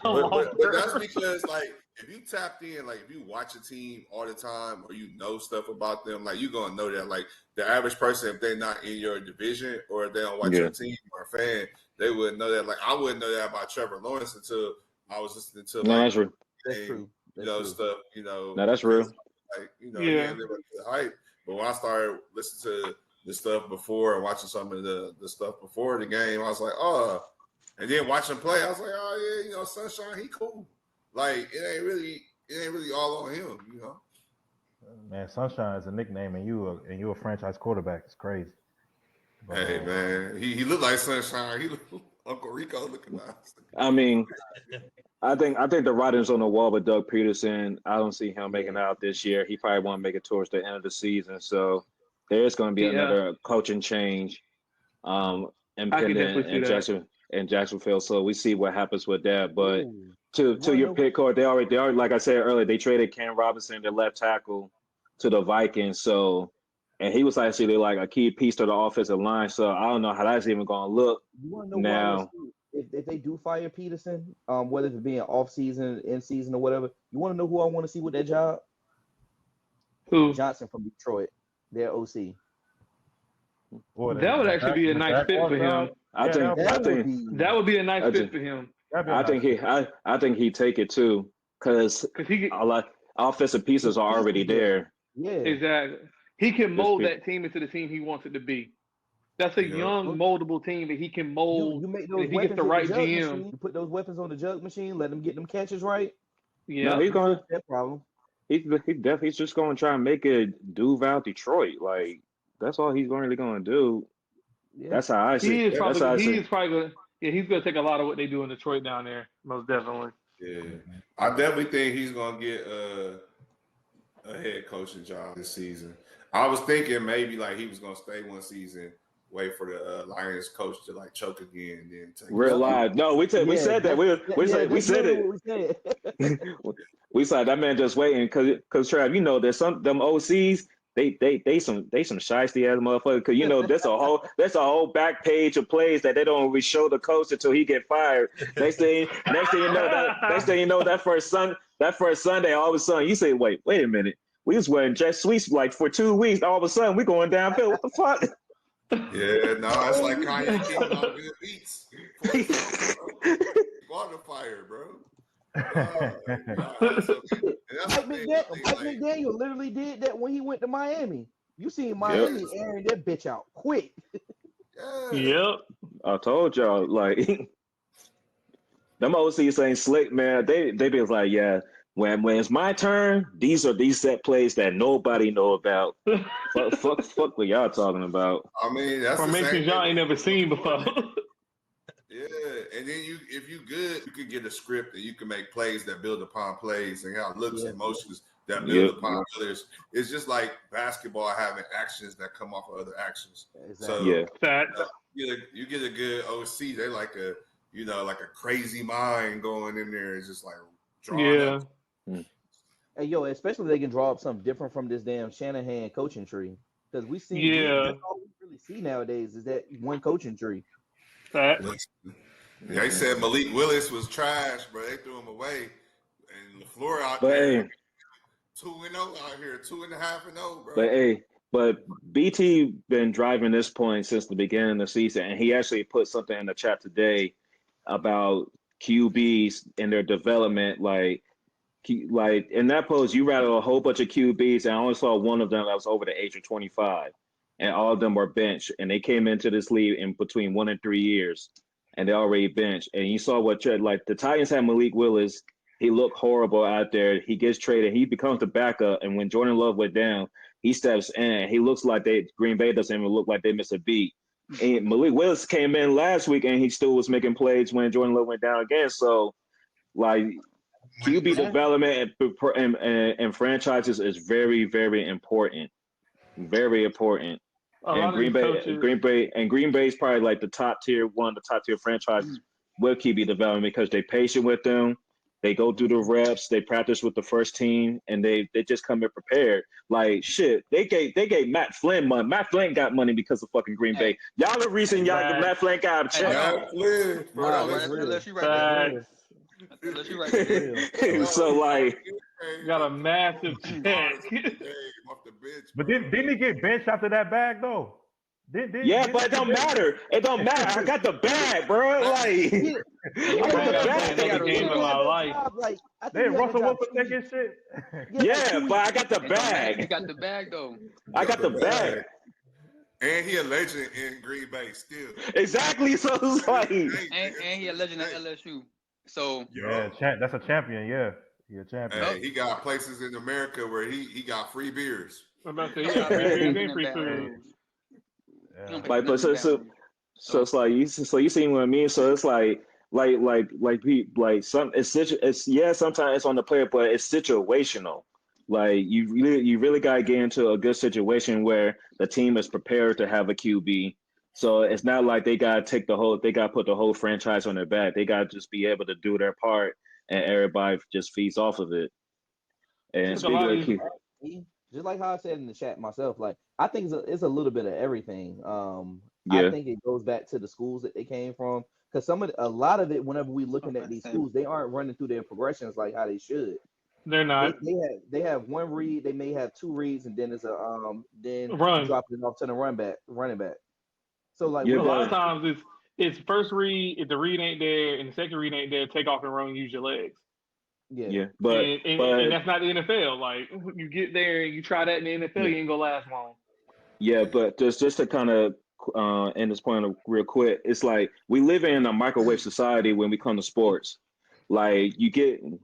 But that's because like if you tapped in, like if you watch a team all the time or you know stuff about them, like you're gonna know that like the average person, if they're not in your division or if they don't watch your team or a fan, they wouldn't know that. Like I wouldn't know that about Trevor Lawrence until I was listening to that's true. That's true. Stuff, you know. No, that's real. Like, you know, he ain't living up to the hype. But when I started listening to the stuff before and watching some of the stuff before the game, I was like, oh. And then watching play, I was like, oh yeah, you know, Sunshine, he cool. Like it ain't really all on him, you know. Man, Sunshine is a nickname, and you a franchise quarterback. It's crazy. But, hey man, he looked like Sunshine. He looked Uncle Rico looking nice. I mean, I think the writing's on the wall with Doug Peterson. I don't see him making it out this year. He probably won't make it towards the end of the season. So there is going to be another coaching change, impending in Jacksonville. So we see what happens with that. But to your pick, Court, they already like I said earlier, they traded Cam Robinson, their left tackle, to the Vikings. So. And he was actually like a key piece to the offensive line. So I don't know how that's even going to look now. If they do fire Peterson, whether it be an off season, in season, or whatever, you want to know who I want to see with that job? Who? Johnson from Detroit, their OC. That would actually be a nice fit for him. I think that would be a nice fit for him. I think he'd take it too because offensive pieces are already there. Yeah, exactly. He can mold that team into the team he wants it to be. That's a young, moldable team that he can mold. You make those if he gets the right GM. Machine, you put those weapons on the jug machine, let them get them catches right. Yeah, no, he's going to that problem. He's just going to try and make it Duval, Detroit. Like that's all he's really going to do. Yeah. That's how I see. He's probably going. Yeah, he's going to take a lot of what they do in Detroit down there. Most definitely. Yeah, I definitely think he's going to get a head coaching job this season. I was thinking maybe like he was gonna stay one season, wait for the Lions coach to like choke again, and then take real live. No, we said that. We said it. We said that man just waiting because Trav, you know, there's them OCs. They some shiesty ass motherfuckers. Because you know that's a whole back page of plays that they don't really show the coach until he get fired. Next thing you know that first Sunday, all of a sudden you say, wait a minute. We was wearing jet sweets like for 2 weeks. All of a sudden, we going downhill. What the fuck? Yeah, no, it's like Kanye came out with the beats. Water fire, bro. Mike McDaniel literally did that when he went to Miami. You seen Miami airing that bitch out quick. Yep. I told y'all, like, them OCs ain't slick, man. They be like, yeah. When it's my turn, these are these set plays that nobody know about. Fuck what y'all talking about. I mean, that's the Formations same thing. y'all ain't never seen before. Yeah, and then if you good, you can get a script and you can make plays that build upon plays and have looks and motions that build upon others. It's just like basketball having actions that come off of other actions. Exactly. So you get a good OC. They like a like a crazy mind going in there. It's just like drawing up. Hey, yo, especially if they can draw up something different from this damn Shanahan coaching tree. Because we see, that's all we really see nowadays is that one coaching tree. They said Malik Willis was trash, bro. They threw him away. And LaFleur out there, 2-0 out here, 2.5-0, bro. But BT been driving this point since the beginning of the season, and he actually put something in the chat today about QBs and their development. Like in that post, you rattled a whole bunch of QBs, and I only saw one of them that was over the age of 25, and all of them were benched, and they came into this league in between 1 and 3 years, and they already benched. And you saw what the Titans had Malik Willis. He looked horrible out there. He gets traded. He becomes the backup, and when Jordan Love went down, he steps in. He looks like Green Bay doesn't even look like they missed a beat. And Malik Willis came in last week, and he still was making plays when Jordan Love went down again. So, like, QB development and franchises is very, very important. Very important. And Green Bay is probably like the top tier franchises with QB development because they're patient with them. They go through the reps, they practice with the first team, and they just come in prepared. Like shit, they gave Matt Flynn money. Matt Flynn got money because of fucking Green Bay. Y'all the reason Matt Flynn got a check. Matt Flynn, bro. Unless you right. So like, got a massive check. But didn't he get benched after that bag though? But it don't matter. It don't matter. I got the bag, bro. Like, I got the bag. I got the game of my life. They Russell Wilson taking shit. But I got the bag. You got the bag though. I got the bag. And he a legend in Green Bay still. Exactly. So it's like, and he a legend at LSU. So that's a champion. Yeah, he a champion. Hey, he got places in America where he got free beers. I'm about to say he got free food. Like, but so it's like you seen what I mean. So it's like some sometimes it's on the player, but it's situational. Like you really gotta get into a good situation where the team is prepared to have a QB. So it's not like they gotta put the whole franchise on their back. They gotta just be able to do their part, and everybody just feeds off of it. And speaking of QB, just like how I said in the chat myself, like I think it's a little bit of everything. I think it goes back to the schools that they came from, because a lot of it, whenever we looking at these schools, they aren't running through their progressions like how they should. They're not. They have one read, they may have two reads, and then it's a dropping it off to the running back. So like a lot of times it's first read, if the read ain't there and the second read ain't there, take off and run and use your legs. But that's not the NFL. Like you get there and you try that in the NFL, you ain't gonna last long. Yeah, but just to kind of end this point real quick, it's like we live in a microwave society when we come to sports. Like we can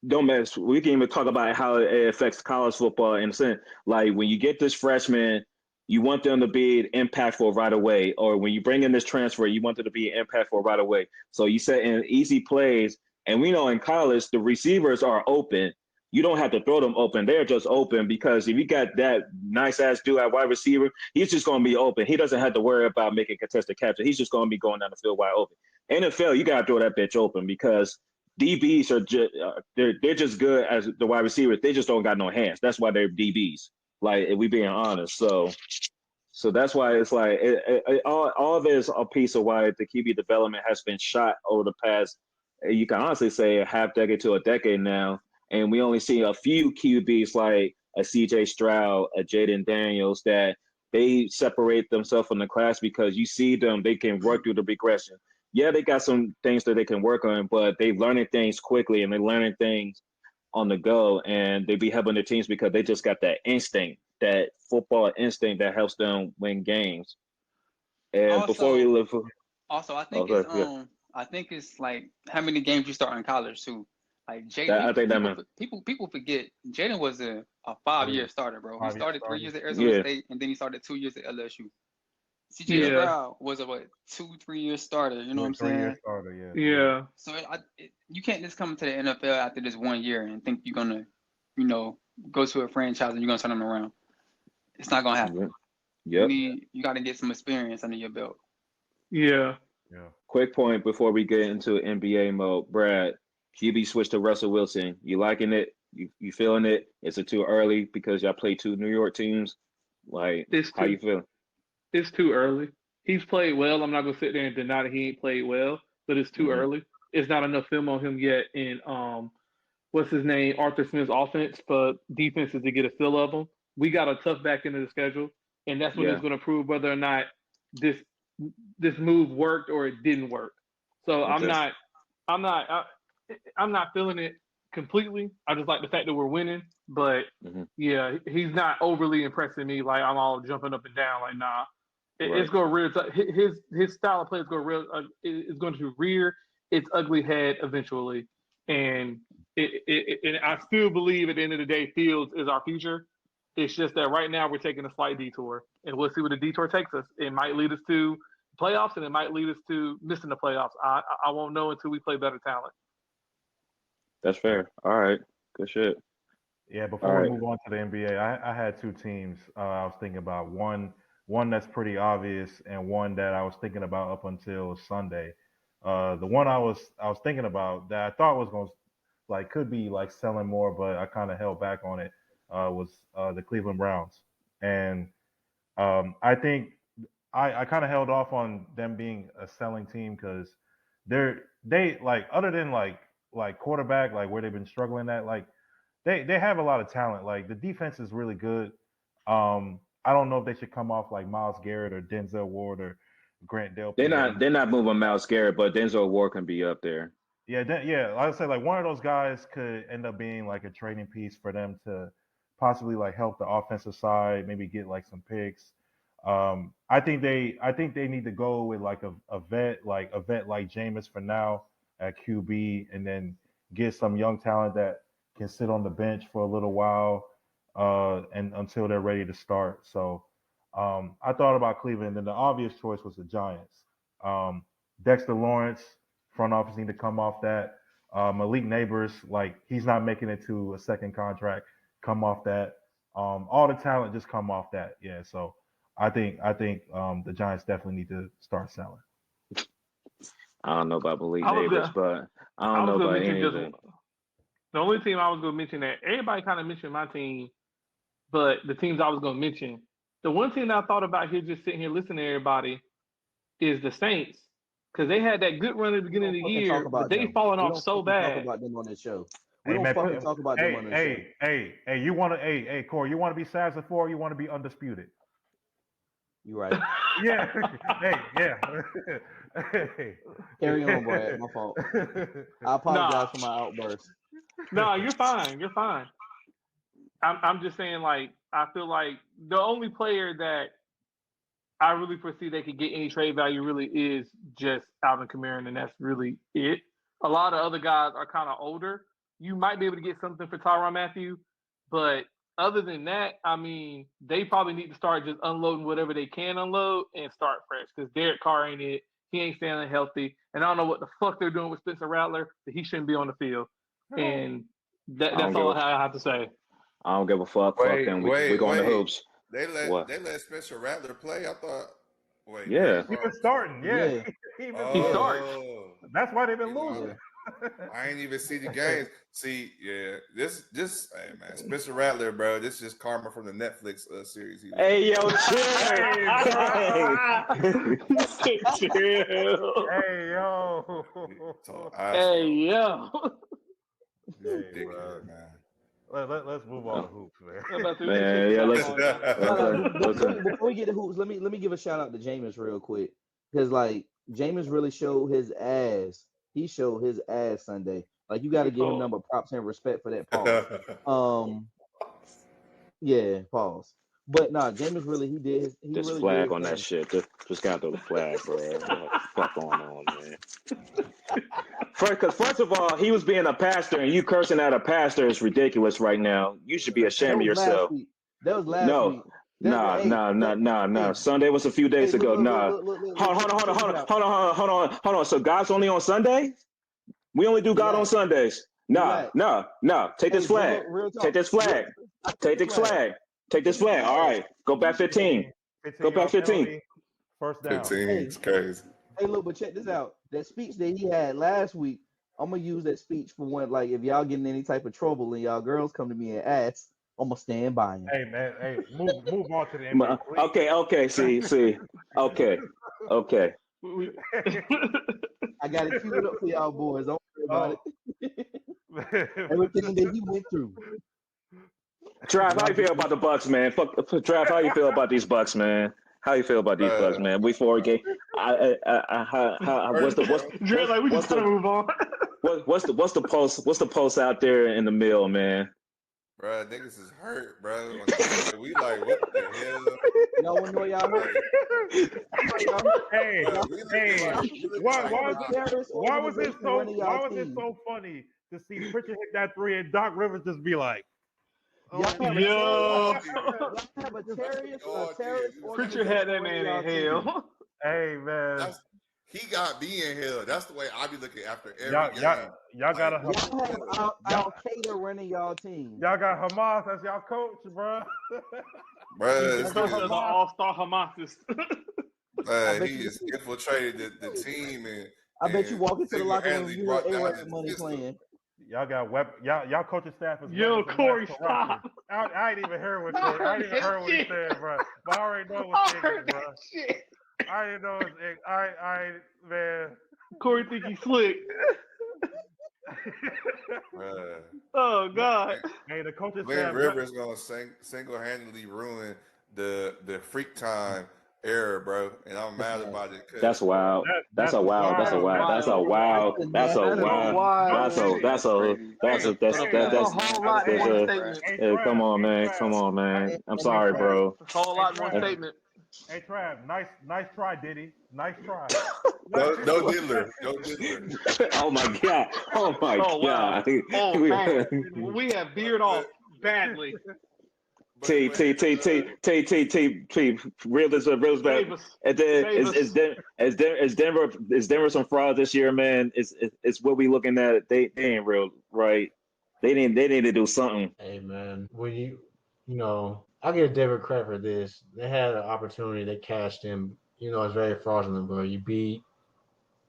even talk about how it affects college football in a sense. Like when you get this freshman, you want them to be impactful right away, or when you bring in this transfer, you want them to be impactful right away. So you set in easy plays. And we know in college, the receivers are open. You don't have to throw them open. They're just open because if you got that nice-ass dude at wide receiver, he's just going to be open. He doesn't have to worry about making contested catches. He's just going to be going down the field wide open. NFL, you got to throw that bitch open because DBs are just they're just good as the wide receivers. They just don't got no hands. That's why they're DBs. Like, if we being honest. So that's why it's like all of it is a piece of why the QB development has been shot over the past, you can honestly say, a half decade to a decade now. And we only see a few QBs like a CJ Stroud, a Jaden Daniels, that they separate themselves from the class because you see them, they can work through the regression. Yeah, they got some things that they can work on, but they're learning things quickly and they're learning things on the go. And they be helping their teams because they just got that instinct, that football instinct that helps them win games. And also, before we live, I think I think it's like how many games you start in college too. Like I Jaden, think that people man. people forget Jaden was a 5-year starter, bro. He 5 year started 3 starter. years at Arizona Yeah. State, and then he started 2 years at LSU. CJ Yeah. Stroud was a 2-3 year starter. You know what I'm 3 year saying? starter, yeah. Yeah. So you can't just come to the NFL after this 1 year and think you're gonna, you know, go to a franchise and you're gonna turn them around. It's not gonna happen. Yep. You got to get some experience under your belt. Yeah. Yeah. Quick point before we get into NBA mode, Brad. QB switch to Russell Wilson. You liking it? You feeling it? Is it too early because y'all play 2 New York teams? Like, It's how too you feel? it's too early. He's played well. I'm not gonna sit there and deny that he ain't played well, but it's too Mhm. early. It's not enough film on him yet in what's his name, Arthur Smith's offense for defenses to get a feel of him. We got a tough back end of the schedule, and that's when Yeah. it's going to prove whether or not this this move worked or it didn't work. So I'm Okay. not I'm not feeling it completely. I just like the fact that we're winning, but Mhm. yeah, he's not overly impressing me. Like I'm all jumping up and down. Like nah, Right. it's going to rear his style of play is going to real is going to rear its ugly head eventually, and and I still believe at the end of the day, Fields is our future. It's just that right now we're taking a slight detour, and we'll see where the detour takes us. It might lead us to playoffs, and it might lead us to missing the playoffs. I won't know until we play better talent. That's fair. All right. Good shit. Yeah, All before we right. move on to the NBA, I had 2 teams I was thinking about. One that's pretty obvious, and one that I was thinking about up until Sunday. The one I was thinking about that I thought was going to could be like selling more, but I kind of held back on it. Was the Cleveland Browns, and I think I kind of held off on them being a selling team because they like other than like quarterback, like where they've been struggling at, like they have a lot of talent. Like the defense is really good. I don't know if they should come off like Miles Garrett or Denzel Ward or Grant Delpit. They're not moving Miles Garrett, but Denzel Ward can be up there. Yeah, I would say like one of those guys could end up being like a trading piece for them to possibly like help the offensive side, maybe get like some picks. I think they need to go with like a vet like Jameis for now at QB, and then get some young talent that can sit on the bench for a little while, and until they're ready to start. So I thought about Cleveland, and the obvious choice was the Giants. Dexter Lawrence, front office need to come off that. Malik Neighbors, like he's not making it to a second contract, come off that. All the talent just come off that. Yeah, so I think the Giants definitely need to start selling. I don't know about Malik I was Neighbors, gonna but I I don't was know gonna about mention just anything. the only team I was gonna mention that everybody kind of mentioned my team, but the teams I was gonna mention, the one team that I thought about here, just sitting here listening to everybody, is the Saints because they had that good run at the We beginning of don't the fucking talk year, but about they them. fallen We off don't so fucking talk bad. about them on this show. We Hey don't man, fucking talk about them on this show. hey, you want to, hey, Corey, you want to be Savs or you want to be undisputed? You right. Yeah, hey, yeah. Hey. Carry on, Brad. My fault. I apologize for my outburst. No, you're fine. You're fine. I'm just saying, like, I feel like the only player that I really foresee they could get any trade value really is just Alvin Kamara, and that's really it. A lot of other guys are kind of older. You might be able to get something for Tyrann Mathieu, but other than that, I mean, they probably need to start just unloading whatever they can unload and start fresh because Derek Carr ain't it. He ain't staying healthy, and I don't know what the fuck they're doing with Spencer Rattler, but he shouldn't be on the field. And I don't that's give all a I have to say. I don't give a fuck. Fuck them. We going to Wait. hoops. They What? let Spencer Rattler play. I thought. Wait, Yeah. He been pause. starting, yeah. Yeah, He been He starting. starts. Oh, That's why they've been you know, losing. yeah. I ain't even see the games. See, yeah, this, hey man, Spencer Rattler, bro. This is just karma from the Netflix series. He was Hey yo, chill. Chill. Hey yo. so Hey, asshole. yo. He's a Hey, dickhead, bro. man. Let's move on to hoops, man. I'm about to say, this shit Man, is yeah. not Let's going down. No, no. listen. Before we get to hoops, let me give a shout out to Jameis real quick because like Jameis really showed his ass. He showed his ass Sunday. Like you got to give him Oh, number props and respect for that pause. Um, yeah, pause. But nah, Jameis really he Just really did flag his on that thing. shit. Just gotta throw the flag, bro. fuck going on, man? Because first of all, he was being a pastor, and you cursing at a pastor is ridiculous right now. You should be That ashamed of was last yourself. week. That was last week. No, nah. Sunday was a few days ago. Nah. Hold on. So God's only on Sunday? We only do God on Relax. Sundays. Relax. No. Take this flag. Real talk. Take this flag. Take this flag. Take this flag. All right. Go back 15. Go back 15. First down. 15 is crazy. Hey, look, but check this out. That speech that he had last week, I'm gonna use that speech for when, like, if y'all get in any type of trouble and y'all girls come to me and ask, I'm gonna stand by him. Hey man, hey, move on to the NBA. Okay. See. Okay. I got it queued up for y'all boys. Don't worry about it. Everything that he went through. Trav, how you feel about the Bucs, man? Fuck, Trav, how you feel about these Bucs, man? How you feel about these Bucs, man? Before we get, what's the Dre, like, we just gotta move on. what's the post? What's the post out there in the mill, man? Bro, niggas is hurt, bro. We like, what the hell? Y'all wanna know y'all hurt? Hey, Bro, we why like, was it so funny to see Pritchard hit that three and Doc Rivers just be like, Y'all have a Yo. terrorist Pritchard had that man in hell. hey man, he got me in hell. That's the way I be looking after every game. Y'all got Al Qaeda running y'all team. y'all got Hamas as y'all coach, bro. Bro, Coach of the all-star Hamasist. he has infiltrated the team, and I bet you walk into the locker room, you hear brought down A-Rap his money system. playing. Y'all got y'all coaching staff is Yo, weapons of Corey, mass corruption. stop. I ain't even heard what Corey. I ain't even heard what he said, bro. But I already know I what's in heard it, bro. that shit. I didn't know it's I man. Corey think he's slick. Bruh. Oh God. Hey, the coaching Glenn staff. Rivers gonna single-handedly ruin the freak time era, bro, and I'm mad about it. That's wild. That's a wild. That's a whole lot in one statement. Come on, man. I'm sorry, bro. A whole lot in one statement. Hey, Trav, nice try, Diddy. Nice try. No diddler. Oh my god. Oh wow. God. Oh man. We have veered off badly. T realism back. And then is Denver some fraud this year, man? It's what we looking at. They ain't real, right? They need to do something. Hey man, when you know, I give Denver credit for this. They had an opportunity, they cashed in. You know, it's very fraudulent, bro. You beat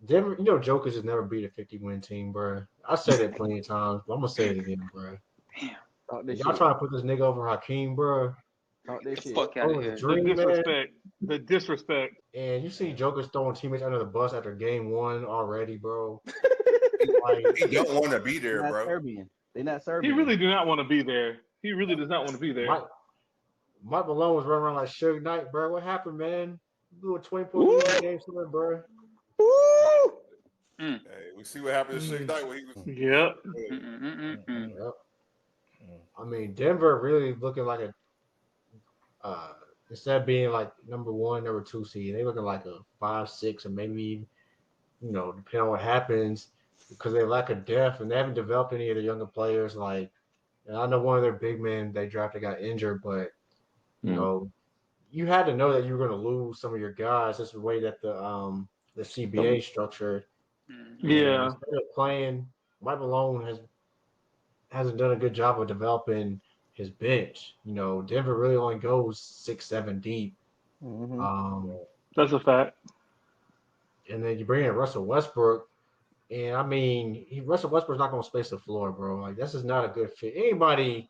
Denver. You know, Joker just never beat a 50-win team, bro. I said it plenty of times, but I'm gonna say it again, bro. Y'all trying to put this nigga over Hakeem, bro. Talk that shit. Fuck out of here. The disrespect. And you see Joker's throwing teammates under the bus after game one already, bro. He don't want to be there, bro. They're not Serbian. He really do not want to be there. He really does not want to be there. Mike Malone was running around like Suge Knight, bro. What happened, man? You blew a 20-point lead game, something, bro. Hey, we see what happened to Suge Knight when he was. Yep. Yep. I mean, Denver really looking like instead of being like number 1, number 2 seed, they looking like a 5, 6, or maybe, depending on what happens, because they lack a depth and they haven't developed any of the younger players. Like, and I know one of their big men they drafted got injured, but you had to know that you were going to lose some of your guys. That's the way that the CBA is structured. Yeah. And instead of playing, Mike Malone hasn't done a good job of developing his bench. Denver really only goes 6, 7 deep. That's a fact. And then you bring in Russell Westbrook, and I mean, Russell Westbrook's not going to space the floor, bro. Like, this is not a good fit. Anybody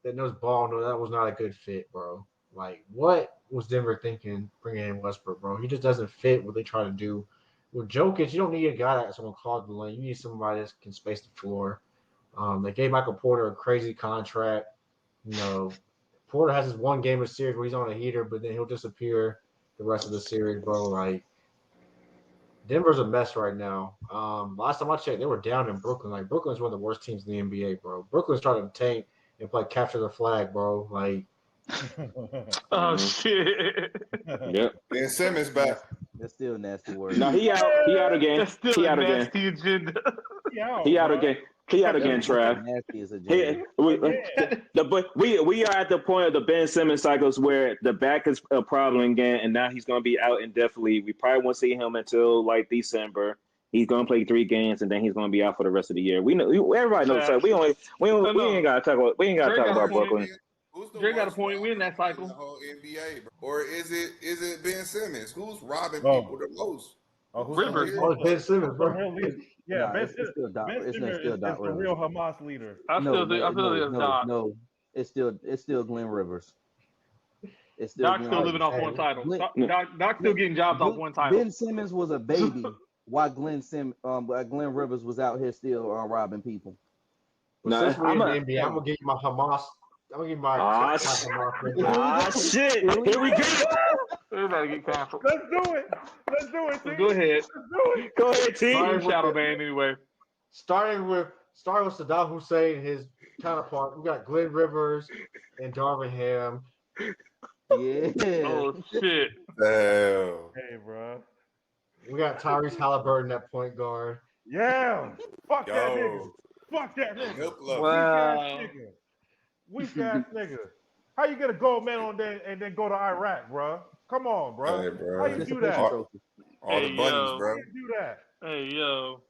that knows ball knows that was not a good fit, bro. Like, what was Denver thinking bringing in Westbrook, bro? He just doesn't fit what they try to do. With Jokic, you don't need a guy that's going to clog the lane. You need somebody that can space the floor. They gave Michael Porter a crazy contract. Porter has his one game of series where he's on a heater, but then he'll disappear the rest of the series, bro. Like, Denver's a mess right now. Last time I checked, they were down in Brooklyn. Like, Brooklyn's one of the worst teams in the NBA, bro. Brooklyn's trying to tank and play capture the flag, bro. Like, oh shit. Yep. Ben Simmons back. That's still a nasty word. No, he out. He out again. That's still He a out again. nasty agenda. He out bro. again. He out again, That's the Trav. nastiest He, agenda. we are at the point of the Ben Simmons cycles where the back is a problem again, and now he's going to be out indefinitely. We probably won't see him until like December. He's going to play 3 games, and then he's going to be out for the rest of the year. We know. Everybody knows. So we ain't got to talk about. We ain't got to Drake talk got a about point. Brooklyn. Who's the Drake got a worst point. We in that robber in cycle. the whole NBA, bro? Or is it Ben Simmons? Who's robbing Oh. people the most? Who's Rivers. Oh, it's Ben Simmons, bro. real leader? Yeah, Nah, Ben it's still Doc. Ben It's Simmons still is Doc the Rivers. real Hamas leader. I feel it's Doc. No. It's still Glenn Rivers. It's still Doc's Glenn still Rivers. living off one title. Doc's still getting jobs off one title. Ben Simmons was a baby while Glenn Rivers was out here still robbing people. But since we're in the NBA, I'm gonna give you my Hamas. I'm gonna give you my shit! Here we go. We're about to get canceled. Let's do it. T. Go ahead. Go ahead, T. Shadow band anyway. Starting with Saddam Hussein and his counterpart, we got Glenn Rivers and Darvin Ham. Yeah. Oh shit. Damn. Hey, bro. We got Tyrese Halliburton at point guard. Yeah. Fuck Yo. that nigga. Fuck that nigga. Wow. Weak ass nigga. How you get a gold medal and then go to Iraq, bro? Come on, bro. Hey, bro. How you do that? All the bunnies, yo. bro. How you do that? Hey yo.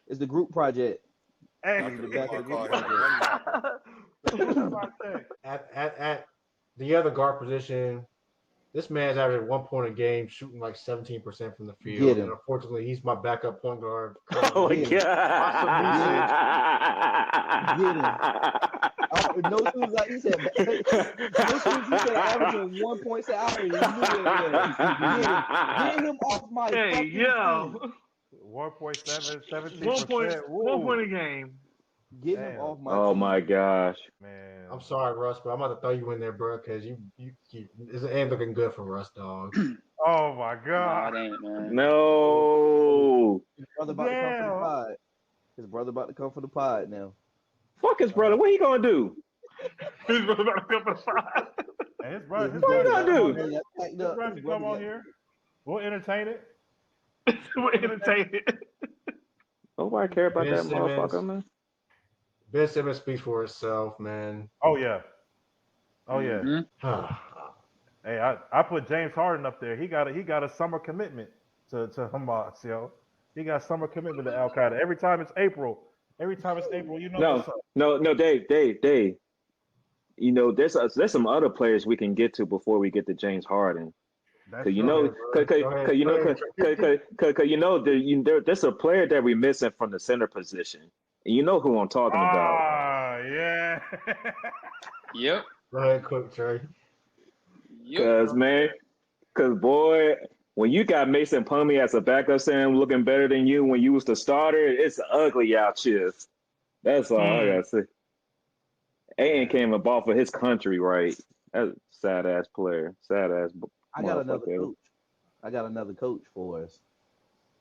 It's the group project. Hey, It's the back of the group project. At the other guard position, this man's averaging 1 point a game, shooting like 17% from the field. Get him. And unfortunately, he's my backup point guard. Oh my God. No sooner as he said averaging 1 point, say, I already knew it. Get him off my Hey yo. 1.7, 17%. 1 point a game. Get him off my Oh my gosh. Man. I'm sorry, Russ, but I'm about to throw you in there, bro, because it ain't looking good for Russ, dog. Oh my God. Nah, it ain't, man. No. His brother about to come for the pod. His brother about to come for the pod now. Fuck his brother. What he gonna do? His brother about to come for the side. Hey, his brother, What he gonna do? his brother can come on here. We'll entertain it. We'll entertain it. Nobody care about Ben that Simmons. motherfucker, man. Ben Simmons speaks for itself, man. Oh yeah. Oh yeah. Mm-hmm. Hey, I put James Harden up there. He got a summer commitment to Hamas, yo. He got summer commitment to Al Qaeda. Every time it's April, you know what's up. No, Dave. You know, there's some other players we can get to before we get to James Harden. That's You know, there's a player that we missing from the center position, and you know who I'm talking about. Ah, yeah. Yep. Go ahead, quick, Trey. Yep. Cause boy, when you got Mason Plumlee as a backup center looking better than you when you was the starter, it's ugly out here. That's all I gotta say. And came and ball for his country, right? That's a sad ass player. Sad ass. I got another coach for us.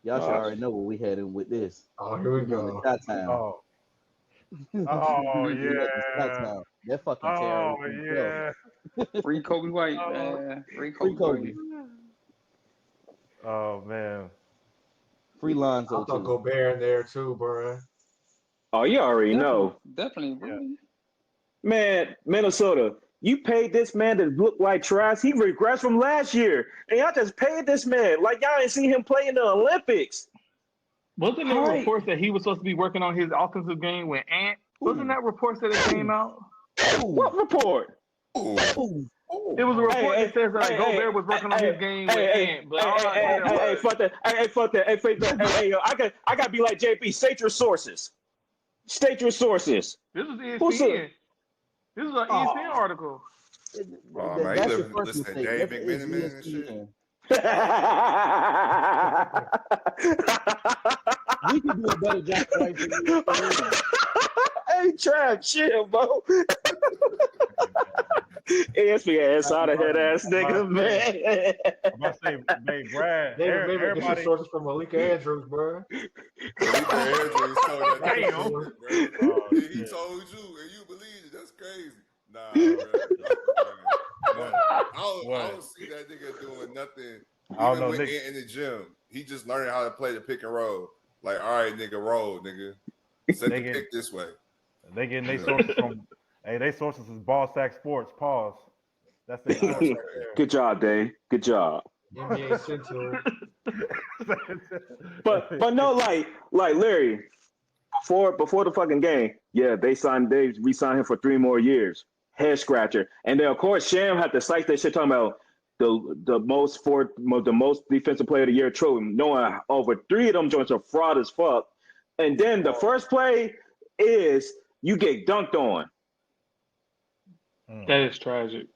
Y'all should already know what we had in with this. Oh, here we go. Oh yeah. That fucking Oh terror. yeah. Free Kobe White, man. Free Kobe. White. Oh man. Free Lonzo I'll go Bear in there too, bro. Oh, you already know. Definitely, bro. Yeah. Man, Minnesota, you paid this man to look like trash. He regressed from last year. And y'all just paid this man. Like y'all ain't seen him play in the Olympics. Wasn't there reports that he was supposed to be working on his offensive game with Ant? Wasn't that reports that it came out? What report? It was a report that says Gobert was working on his game with Ant. But fuck that. Hey, yo, I gotta be like JP. State your sources. State your sources. This is ESPN. This is an ESPN article. Oh, man, you listen to Dave McMenamin and shit. We can do a better job right here. Hey, Trav, chill, bro. ESPN inside of head ass nigga, man. I'm about to say, hey, Brad. Everybody sources from Malika Andrews, bro. Malika Andrews told that nigga, Damn. bro. He told you, and you believe it. That's crazy. Nah, bro. I don't see that nigga doing nothing I don't Even know, with Nick. in the gym, he just learning how to play the pick and roll. Like, all right, nigga, roll, nigga. Set They the get pick this way. they getting their Yeah. sources from. Hey, they sources is Ball Sack Sports. Pause. That's their Nah, source that's right Good job, Dave. Good job. NBA Central. there. But no, like Larry, before the fucking game, yeah, they re-signed him for 3 more years. Head scratcher. And then of course Sham had to cite that shit talking about the most defensive player of the year trophy, knowing over 3 of them joints are fraud as fuck. And then the first play is you get dunked on. That is tragic.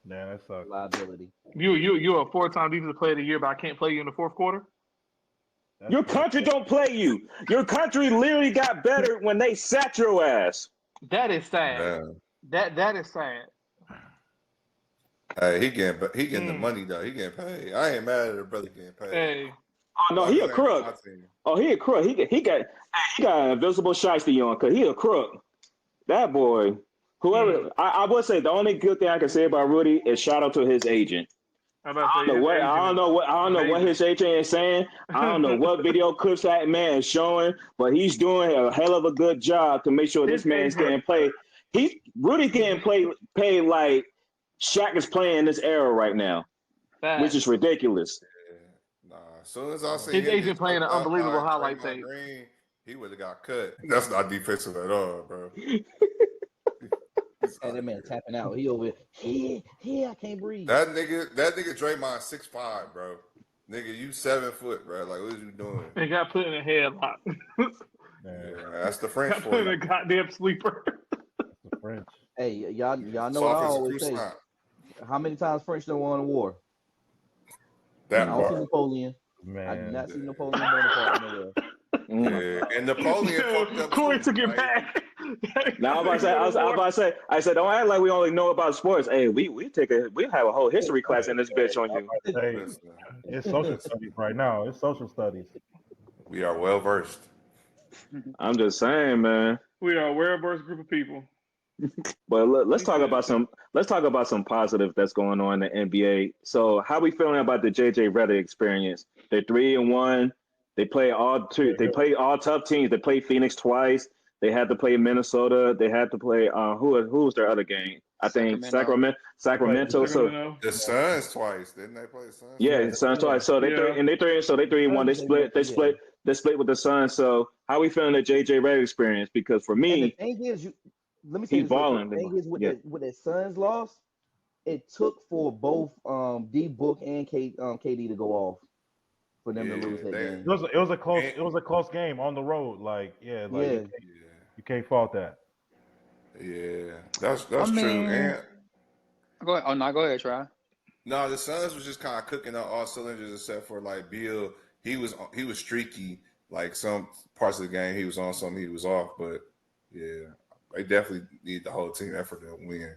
Yeah, that sucks. Liability. You're a 4-time defensive player of the year, but I can't play you in the fourth quarter. That's Your fucked country up. don't play you. Your country literally got better when they sat your ass. That is sad. Man. That is sad. Hey, he getting the money though. He getting paid. I ain't mad at the brother getting paid. Hey, Oh no, Long he as a it ain't my crook. team. Oh, he a crook. He got an invisible shiesty on because he a crook. That boy, whoever. I would say the only good thing I can say about Rudy is shout out to his agent. I'm about to say his agent I don't know what amazing. his agent is saying. I don't know what video clips that man is showing, but he's doing a hell of a good job to make sure this His man's agent- getting paid. Rudy getting paid like Shaq is playing in this era right now, which is ridiculous. Nah, as soon as I seen His him agent get playing an choked out unbelievable by highlight Draymond tape. Green, he would have got cut. That's not defensive at all, bro. Hey, that man tapping out. He over here. I can't breathe. That nigga Draymond 6'5", bro. Nigga, you 7 foot, bro. Like, what is you doing? They got put in a headlock. Yeah, that's the French Got for put in you. a goddamn sleeper. The French. Hey, y'all know what I Soft as a always say. croissant. How many times French done won a war? That I don't see part. Napoleon. Man. I do not see Napoleon Bonaparte nowhere. Yeah, and Napoleon fucked up Corey too, took it right? back. Now I was about to say, I said, don't act like we only know about sports. Hey, we have a whole history class in this bitch on you. Hey, Listen, it's social studies right now. It's social studies. we are well versed. I'm just saying, man. We are a well-versed group of people. But let's talk about some positive that's going on in the NBA. So, how we feeling about the JJ Redick experience? They're 3-1. They play all tough teams. They played Phoenix twice. They had to play Minnesota. They had to play who was their other game? I think Sacramento. So The Suns twice, didn't they play the Suns? yeah, Suns twice. So they Yeah. 3-1. They split with the Suns. So how we feeling the JJ Redick experience? Because for And the me, thing is, let me say he this real quick. balling. The thing is, with Yeah. the Suns loss, it took for both D Book and KD to go off for them to lose that game. It was a close game on the road. You can't fault that. Yeah, that's I true. mean, And go ahead. Oh no, go ahead, try. no, the Suns was just kind of cooking on all cylinders except for like Beal. He was streaky. Like some parts of the game he was on, some he was off. But yeah, they definitely need the whole team effort to win.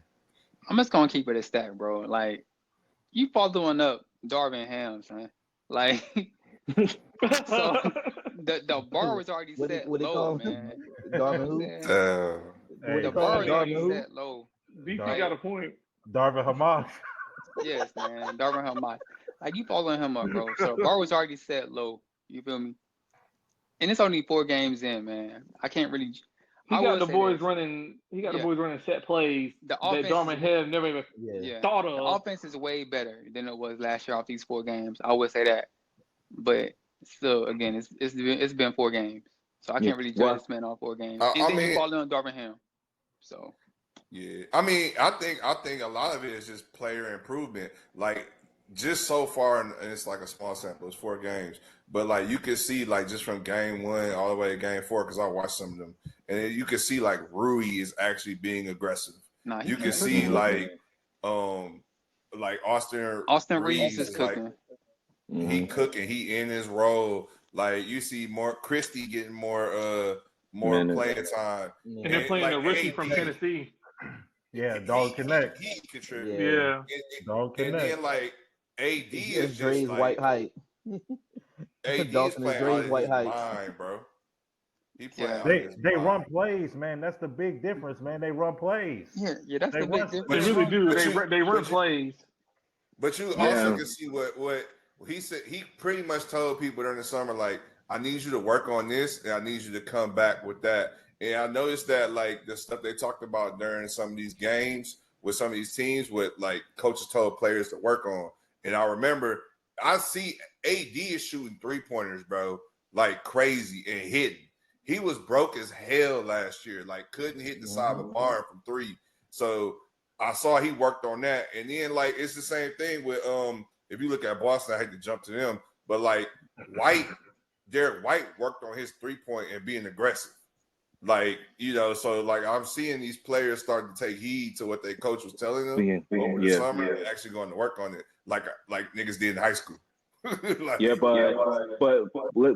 I'm just gonna keep it a stack, bro. Like you following up Darvin Ham, man. Like so the bar was already What set they low, call him? man. Darvin who? Hey, The call bar him? was already Darvin who? set low. BP Darvin. got a point. Darvin Hamas. Yes, man. Darvin Ham. Like you following him up, bro. So the bar was already set low. You feel me? And it's only 4 games in, man. I can't really. He I got will the say boys this. running. He got the Yeah. boys running set plays The that offense Darman is- had never even Yeah. thought The of. offense is way better than it was last year off these 4 games. I would say that, but still, again, it's been 4 games, so I can't really judge this man off 4 games. I And then mean- you follow on Darvin Ham, so Yeah, I mean, I think a lot of it is just player improvement. Like just so far, and it's like a small sample. It's 4 games, but like you can see, like just from game 1 all the way to game 4, because I watched some of them, and then you can see like Rui is actually being aggressive. nah. You can see like Austin Reeves is is cooking. like he cooking, he in his role. Like you see more Christie getting more Minutes. playing time. Yeah. And they're playing like a rookie from AD, Tennessee. Yeah, dog connect. He contributed. Yeah. Dog And connect. then like AD It's is Dre's just like white height. AD is Dawson is playing out Dre's of white his height. mind, bro. He playing Yeah. out of his They mind. run plays, man. That's the big difference, man. They run plays. Yeah, that's They the big run- They difference. really do. But They you- run but you- plays. But you Yeah. also can see what he said he pretty much told people during the summer, like, I need you to work on this and I need you to come back with that. And I noticed that like the stuff they talked about during some of these games with some of these teams with like coaches told players to work on. And I remember I see AD is shooting 3-pointers, bro, like crazy and hitting. He was broke as hell last year, like couldn't hit the side of a barn from 3. So I saw he worked on that. And then like it's the same thing with if you look at Boston, I hate to jump to them, but like Derek White worked on his 3-point and being aggressive. Like, so like I'm seeing these players starting to take heed to what their coach was telling them over the summer and actually going to work on it like niggas did in high school. But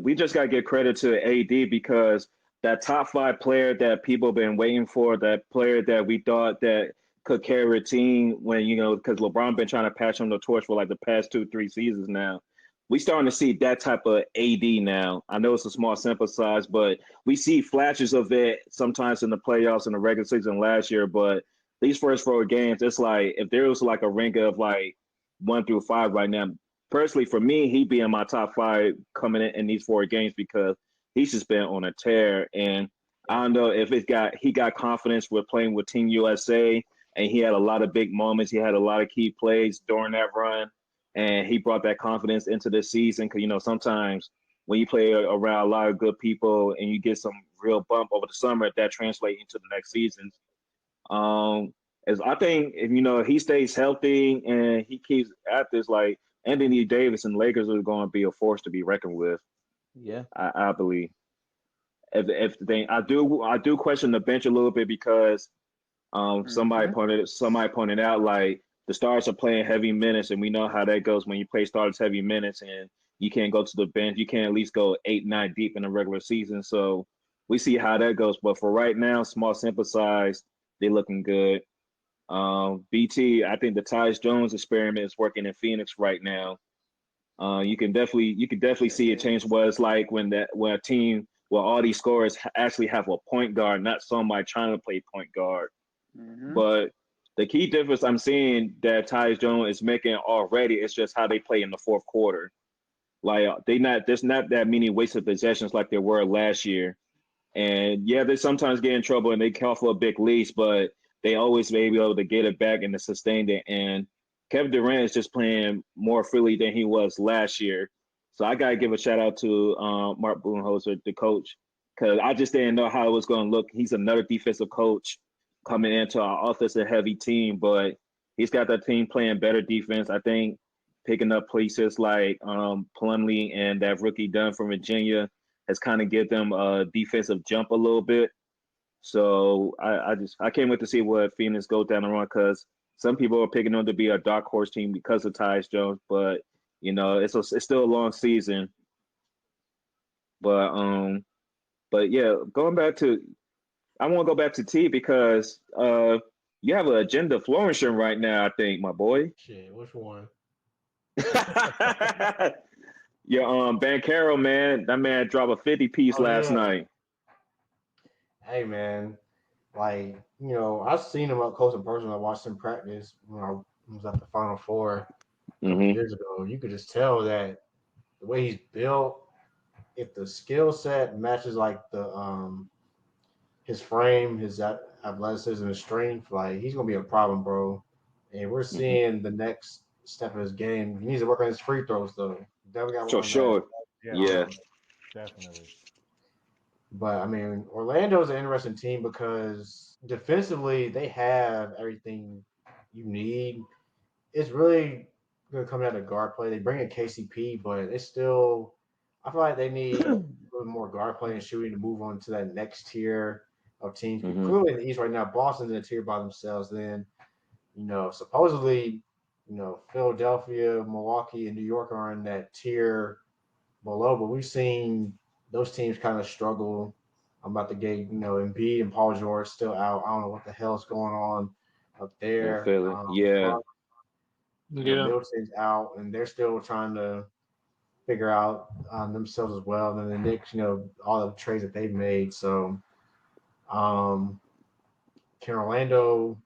we just gotta give credit to AD because that top 5 player that people been waiting for, that player that we thought that could carry a team when because LeBron been trying to pass him the torch for like the past 2-3 seasons now. We starting to see that type of AD now. I know it's a small sample size, but we see flashes of it sometimes in the playoffs and the regular season last year. But these first 4 games, it's like if there was like a rank of like 1 through 5 right now, personally, for me, he'd be in my top 5 coming in these 4 games because he's just been on a tear. And I don't know if he got confidence with playing with Team USA, and he had a lot of big moments. He had a lot of key plays during that run, and he brought that confidence into the season. Because sometimes when you play around a lot of good people and you get some real bump over the summer, that translates into the next seasons. As I think if he stays healthy and he keeps at this, like Anthony Davis and Lakers are going to be a force to be reckoned with. Yeah, I believe. If they, I do question the bench a little bit because somebody pointed out like the stars are playing heavy minutes, and we know how that goes when you play stars heavy minutes and you can't go to the bench. You can't at least go 8-9 deep in the regular season. So we see how that goes. But for right now, small sample size, they're looking good. BT, I think the Tyus Jones experiment is working in Phoenix right now. You can definitely see a change what it's like when a team where all these scorers actually have a point guard, not somebody trying to play point guard. But the key difference I'm seeing that Tyus Jones is making already is just how they play in the fourth quarter. Like there's not that many wasted possessions like there were last year. And yeah, they sometimes get in trouble and they call for a big lease, but they always may be able to get it back and to sustain it. And Kevin Durant is just playing more freely than he was last year. So I gotta give a shout out to Mark Budenholzer, the coach, because I just didn't know how it was going to look. He's another defensive coach coming into our offensive heavy team, but he's got that team playing better defense. I think picking up places like Plumlee and that rookie Dunn from Virginia has kind of give them a defensive jump a little bit. So I can't wait to see what Phoenix goes down the run because some people are picking them to be a dark horse team because of Tyus Jones, but it's still a long season. But yeah, I want to go back to T because you have an agenda flourishing right now. I think, my boy. Shit, which one? Yeah, Ben Carroll, man, that man dropped a 50 piece Oh last yeah. night. Hey man, like I've seen him up close and personal. I watched him practice when I was at the Final Four a couple Mm-hmm. years ago. You could just tell that the way he's built, if the skill set matches like the his frame, his athleticism, his strength, like he's gonna be a problem, bro. And we're Mm-hmm. seeing the next step of his game. He needs to work on his free throws though. Definitely got to work For on that. sure. Yeah, Yeah. definitely. But I mean, Orlando's an interesting team because defensively they have everything you need. It's really going to come down to guard play. They bring in KCP, but it's still, I feel like they need a little more guard play and shooting to move on to that next tier of teams. Mm-hmm. Clearly in the East right now, Boston's in a tier by themselves. Then, supposedly, Philadelphia, Milwaukee, and New York are in that tier below, but we've seen those teams kind of struggle. I'm about to get, Embiid and Paul George still out. I don't know what the hell's going on up And there. Philly. Yeah. Bucks, Yeah. Middleton's out, and they're still trying to figure out themselves as well. And then the Knicks, all the trades that they've made. So, can Orlando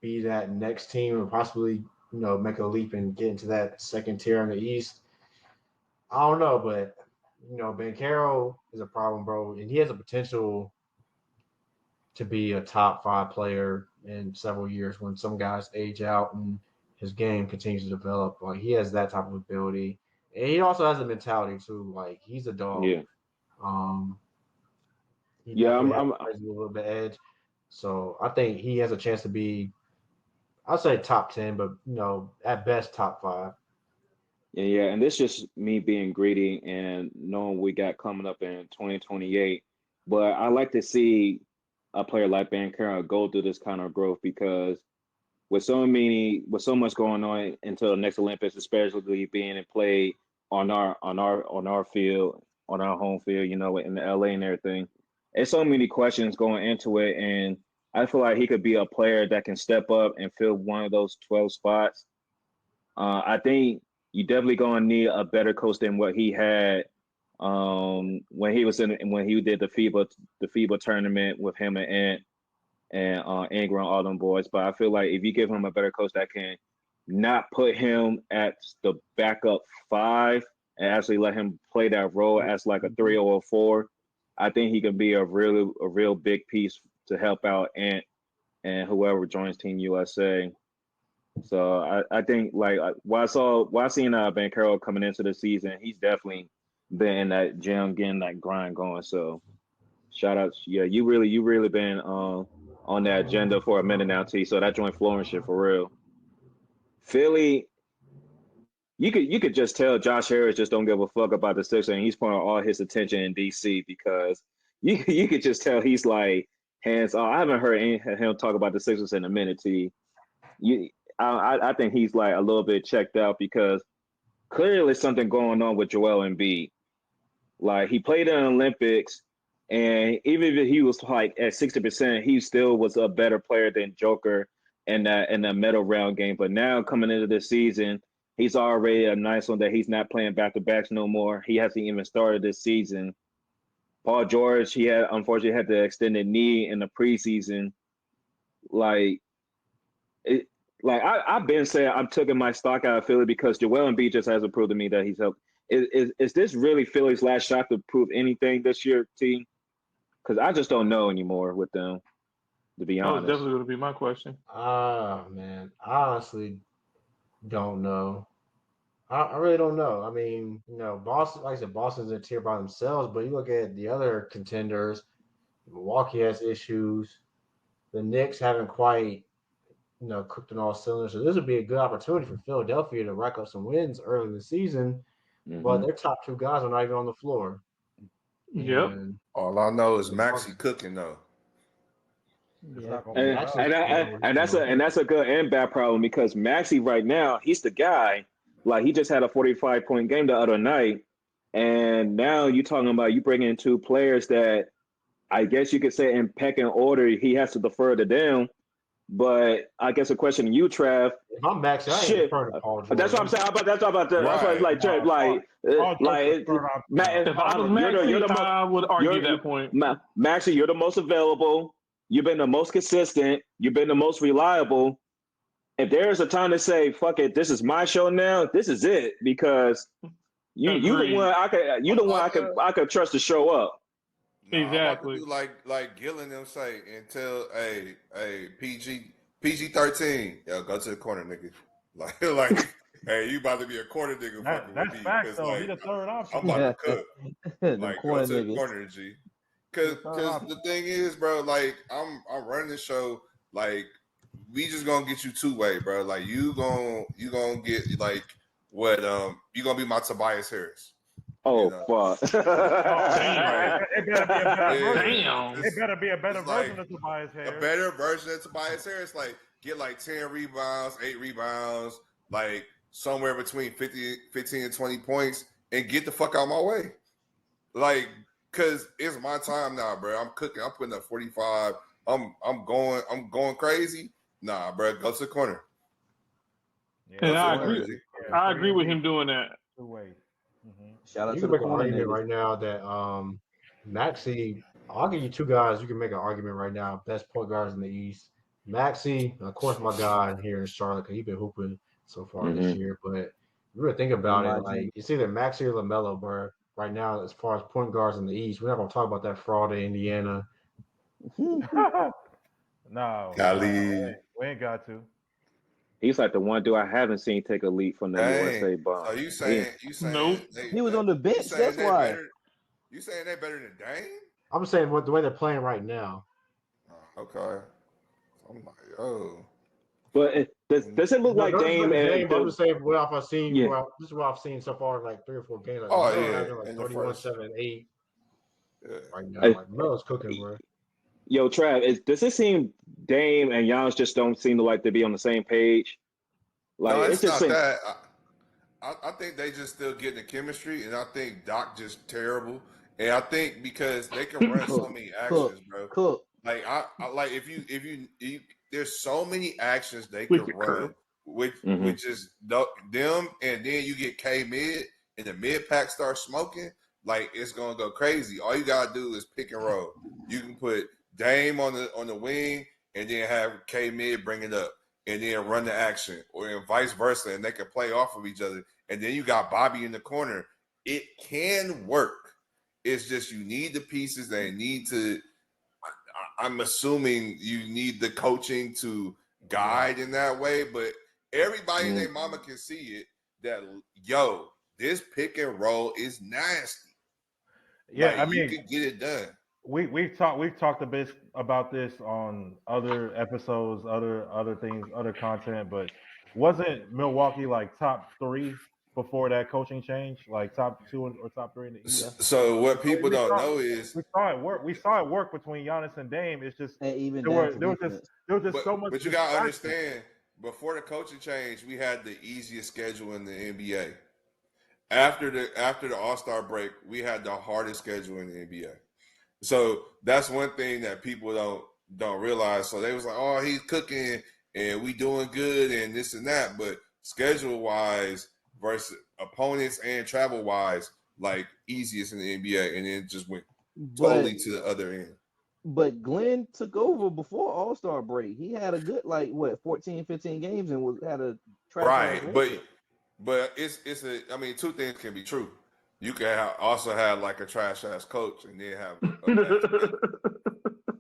be that next team and possibly, make a leap and get into that second tier in the East. I don't know, but Bankero is a problem, bro, and he has a potential to be a top 5 player in several years when some guys age out and his game continues to develop. Like he has that type of ability, and he also has a mentality too. Like he's a dog. Yeah, Um, he yeah. definitely has a little bit edge. So I think he has a chance to be, I'd say top 10, but at best top 5. Yeah. And this just me being greedy and knowing we got coming up in 2028. But I like to see a player like Bankera go through this kind of growth because with so much going on until the next Olympics, especially being played on our field, on our home field, in the LA and everything. There's so many questions going into it, and I feel like he could be a player that can step up and fill one of those 12 spots. I think you definitely gonna need a better coach than what he had when he did the FIBA tournament with him and Ant and Ingram, all them boys. But I feel like if you give him a better coach that can not put him at the backup 5 and actually let him play that role as like a 3 or a 4, I think he can be a real big piece to help out Ant and whoever joins Team USA. So I think like while seeing Bankero coming into the season, he's definitely been in that gym, getting that grind going. So shout out, yeah, you really been on that agenda for a minute now, T. So that joint flourishing for real. Philly, you could just tell Josh Harris just don't give a fuck about the Sixers, and he's putting all his attention in DC because you could just tell he's like hands off. I haven't heard him talk about the Sixers in a minute, T. You, I think he's like a little bit checked out because clearly something going on with Joel Embiid. Like he played in the Olympics, and even if he was like at 60%, he still was a better player than Joker in that medal round game. But now coming into this season, he's already a nice one that he's not playing back to backs no more. He hasn't even started this season. Paul George, he had unfortunately had the extended knee in the preseason. Like it, I've been saying I'm taking my stock out of Philly because Joel Embiid just hasn't proved to me that he's helped. Is this really Philly's last shot to prove anything this year, team? Because I just don't know anymore with them, to be That was honest. definitely going to be my question. Ah, man, I honestly don't know. I really don't know. I mean, Boston, like I said, Boston's in a tier by themselves, but you look at the other contenders, Milwaukee has issues. The Knicks haven't quite, cooked on all cylinders. So this would be a good opportunity for Philadelphia to rack up some wins early in the season, but Hmm. their top 2 guys are not even on the floor. Yep. And All I know is Maxi cooking though. It's yeah, not gonna be And enough. Maxey's that's a good and bad problem because Maxi right now he's the guy. Like he just had a 45-point game the other night, and now you're talking about you bringing in 2 players that I guess you could say in pecking order he has to defer to them. But I guess a question to you, Trav. if I'm Maxey, I ain't Shit, deferring to Paul that's what George. I'm saying. That's what it's Right. like. Trev, Paul, Paul George is like, third option. If I was Maxie, you're the most. I would argue You're that point. Maxie. You're the most available. You've been the most consistent. You've been the most reliable. If there is a time to say, "Fuck it, this is my show now," this is it because you the Agreed. one I could trust to show up. No, I'm about to Exactly. do like Gil and them say and tell PG 13, yo, go to the corner, nigga. Like hey, you about to be a corner nigga fucking with That's me facts because though. He like the third I'm option about now. to cook. Them Like go corner to the niggas. corner, G. He Cause the third cause the option. thing is, bro, like I'm running the show. Like we just gonna get you 2-way, bro. Like you gonna get like what you gonna be my Tobias Harris. You Oh know, fuck! Oh, Damn. it better be a better version. yeah, Damn. It better be a better it's like version of Tobias a Harris. better version of Tobias Harris. Like get like 10 rebounds, 8 rebounds, like somewhere between 15 and 20 points, and get the fuck out of my way. Like, cause it's my time now, bro. I'm cooking. I'm putting up 45. I'm going crazy. Nah, bro. Go to the corner. Yeah, Go And to the I corner, agree. G. I three agree and with D, him doing that. 2-way. Shout out You to can the make an corner argument niggas. right now that Maxey, I'll give you 2 guys. You can make an argument right now. Best point guards in the East. Maxey, of course, my guy here in Charlotte, because he's been hooping so far this year. But if you really think about it, like it's either Maxey or LaMelo, bro. Right now, as far as point guards in the East, we're not gonna talk about that fraud in Indiana. No, Cali. we ain't got to. He's like the one dude I haven't seen take a leap from the USA Dang. bomb. So you saying Nope. He was on the bench. That's why. You saying they better than Dame? I'm just saying the way they're playing right now. Oh, okay. I'm like, oh. But does it look like Dame and I'm just saying what I've seen. Yeah. This is what I've seen so far, like 3 or 4 games. Like, Oh, Melo yeah, having like in the 31, first. 7, 8 Yeah. right now. Like Melo's cooking, bro. Yo, Trav, does it seem Dame and Giannis just don't seem to like to be on the same page? Like No, it it's just not seems. that. I think they just still getting the chemistry, and I think Doc just terrible. And I think because they can run so many actions, bro. Cook. Like I like if you there's so many actions they can run, which is them, and then you get K mid, and the mid pack starts smoking. Like it's gonna go crazy. All you gotta do is pick and roll. You can put Dame on the wing, and then have K mid bring it up, and then run the action, or vice versa, and they can play off of each other. And then you got Bobby in the corner. It can work. It's just you need the pieces. They need to. I'm assuming you need the coaching to guide in that way, but everybody and their mama can see it that this pick and roll is nasty. Yeah, like, I mean, you can get it done. We've talked a bit about this on other episodes, other things, other content, but wasn't Milwaukee like top 3 before that coaching change, like top 2 or top 3 in the East? So what people don't know is we saw it work. We saw it work between Giannis and Dame. It's just And even there down was to just so much. But you gotta understand, before the coaching change, we had the easiest schedule in the NBA. After the All-Star break, we had the hardest schedule in the NBA. So that's one thing that people don't realize. So they was like, oh, he's cooking and we doing good and this and that. But schedule wise versus opponents and travel wise, like easiest in the NBA, and then just went totally to the other end. But Glenn took over before All-Star break. He had a good 14, 15 games and had a trash right. But it's I mean, two things can be true. You can also have like a trash ass coach and then have a bad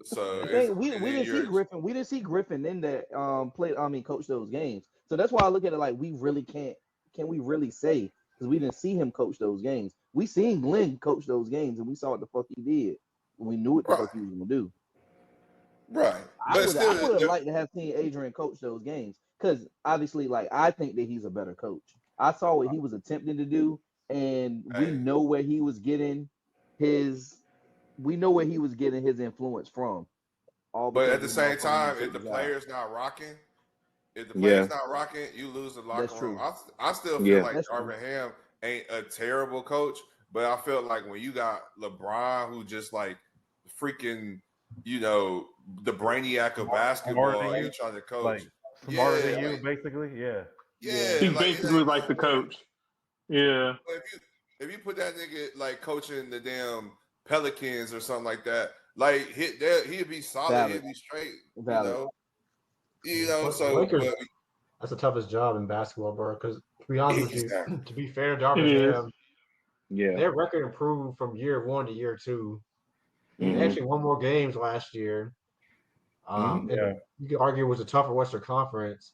So we didn't see Griffin. We didn't see Griffin in that coach those games. So that's why I look at it like we really can't. Can we really say, because we didn't see him coach those games? We seen Glenn coach those games and we saw what the fuck he did. We knew what the fuck he was gonna do. Right. I would have liked to have seen Adrian coach those games, because obviously, I think that he's a better coach. I saw what he was attempting to do, and we know where he was getting his. We know where he was getting his influence from. But at the same time, if the player's not rocking, you lose the locker room. I still feel like Darvin Ham ain't a terrible coach, but I feel like when you got LeBron, who just like freaking, the brainiac of basketball, and trying to coach, like smarter than you, basically, He's basically like the coach. Yeah. If you put that nigga like coaching the damn Pelicans or something like that, like he'd be solid, he'd be straight, So Lakers, that's the toughest job in basketball, bro. Because to be honest with you, to be fair, Darvin Ham, their record improved from year 1 to year 2. They actually won more games last year. And you could argue it was a tougher Western Conference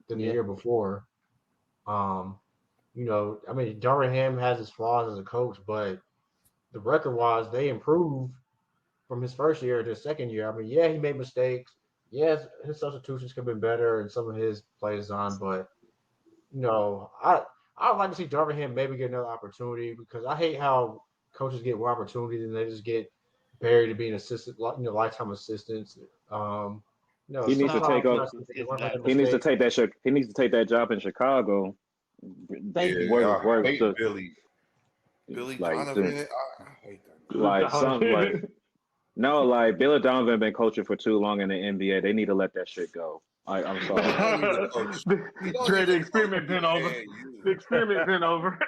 than the year before. I mean, Darvin Ham has his flaws as a coach, but the record-wise, they improved from his first year to his second year. I mean, he made mistakes. Yes, his substitutions could have been better and some of his play design, but I'd like to see Darvin Ham maybe get another opportunity, because I hate how coaches get one opportunity and they just get buried to being assistant, lifetime assistants. He needs to take up. He needs to take that. He needs to take that job in Chicago. Thank you. Billy Donovan. I hate that. Like Billy Donovan been coaching for too long in the NBA. They need to let that shit go. I'm sorry. The experiment been over. The experiment been over.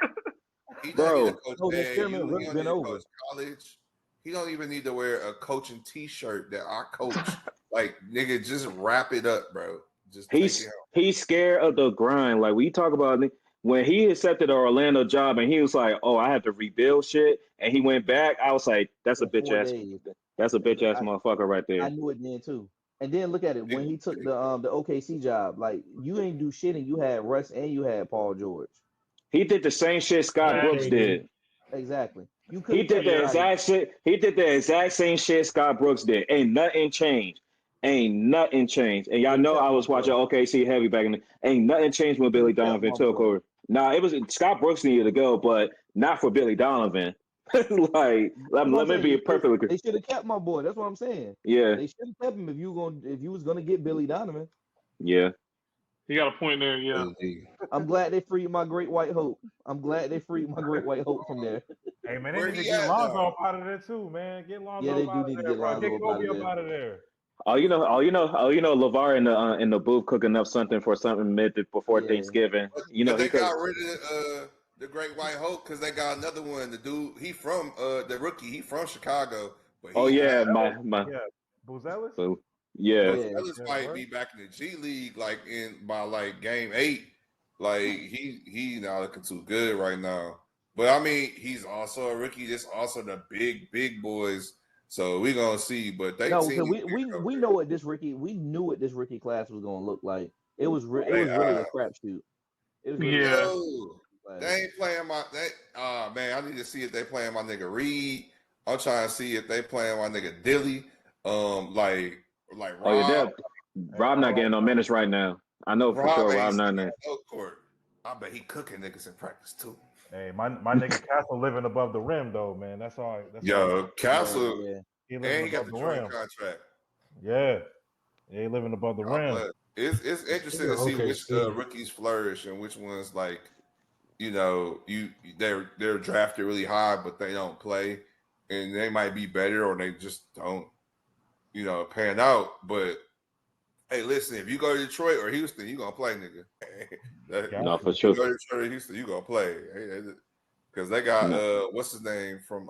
Bro, the experiment been over. College. He don't even need to wear a coaching T-shirt that I coach. Like, nigga, just wrap it up, bro. Just take it. He's scared of the grind. Like we talk about when he accepted the Orlando job and he was like, "Oh, I have to rebuild shit," and he went back. I was like, "That's a For bitch 4 ass. days. That's a bitch ass I, motherfucker right I there." knew it then too. And then look at it when he took the OKC job. Like you ain't do shit, and you had Russ and you had Paul George. He did the same shit Scott And Brooks KD. did. Exactly. You He couldn't did tell me the like exact shit. He did the exact same shit Scott Brooks did. Ain't nothing changed. Ain't nothing changed. And you y'all could have know kept I my was watching boy. OKC heavy back in the. Ain't nothing changed when You could Billy have kept Donovan my took boy. over. Nah, it was Scott Brooks needed to go, but not for Billy Donovan. Like, That's what I'm let me be saying. perfectly clear. They should have kept my boy. That's what I'm saying. Yeah, They should have kept him if you was gonna get Billy Donovan. yeah. You got a point there, yeah. I'm glad they freed my great white hope. I'm glad they freed my great white hope from there. Hey man, they Where need to he get at Lonzo though? up out of there too, man. Get Lonzo Yeah, they up do out of need to there, get bro. Lonzo Get up out Kobe of up there. out of there. LeVar in the booth cooking up something for something before Yeah. Thanksgiving. You know But he they could. got rid of the Great White Hope because they got another one. The dude, he from the rookie. He from Chicago, but Oh he yeah, had my. Yeah, Boozelis. So, yeah. Yeah. Ellis Yeah, might word. be back in the G League like by like game 8. Like he not looking too good right now. But I mean, he's also a rookie. This also the big boys. So we gonna see. But they No, team because we know what we knew what this rookie class was gonna look like. It was it they was really a crapshoot. It was really a Yeah. yo, class. they ain't playing my man. I need to see if they playing my nigga Reed. I'm trying to see if they playing my nigga Dilly. Like Oh yeah, Rob. Hey, Rob I not like getting no minutes right now. I know for Rob sure ain't Rob not seen there. no court. I bet he cooking niggas in practice too. Hey, my nigga Castle living above the rim though, man. That's all. That's all. Yo, Castle, Yeah. He living and he got above the the Jordan rim. contract. Yeah, he living above the God rim. bless. It's interesting to see which OKC. rookies flourish and which ones like they're drafted really high but they don't play, and they might be better or they just don't pan out. But hey, listen, if you go to Detroit or Houston, you gonna play, nigga. Got No, for to. You sure. go to Detroit or Houston, you gonna play. Because they got No. what's his name from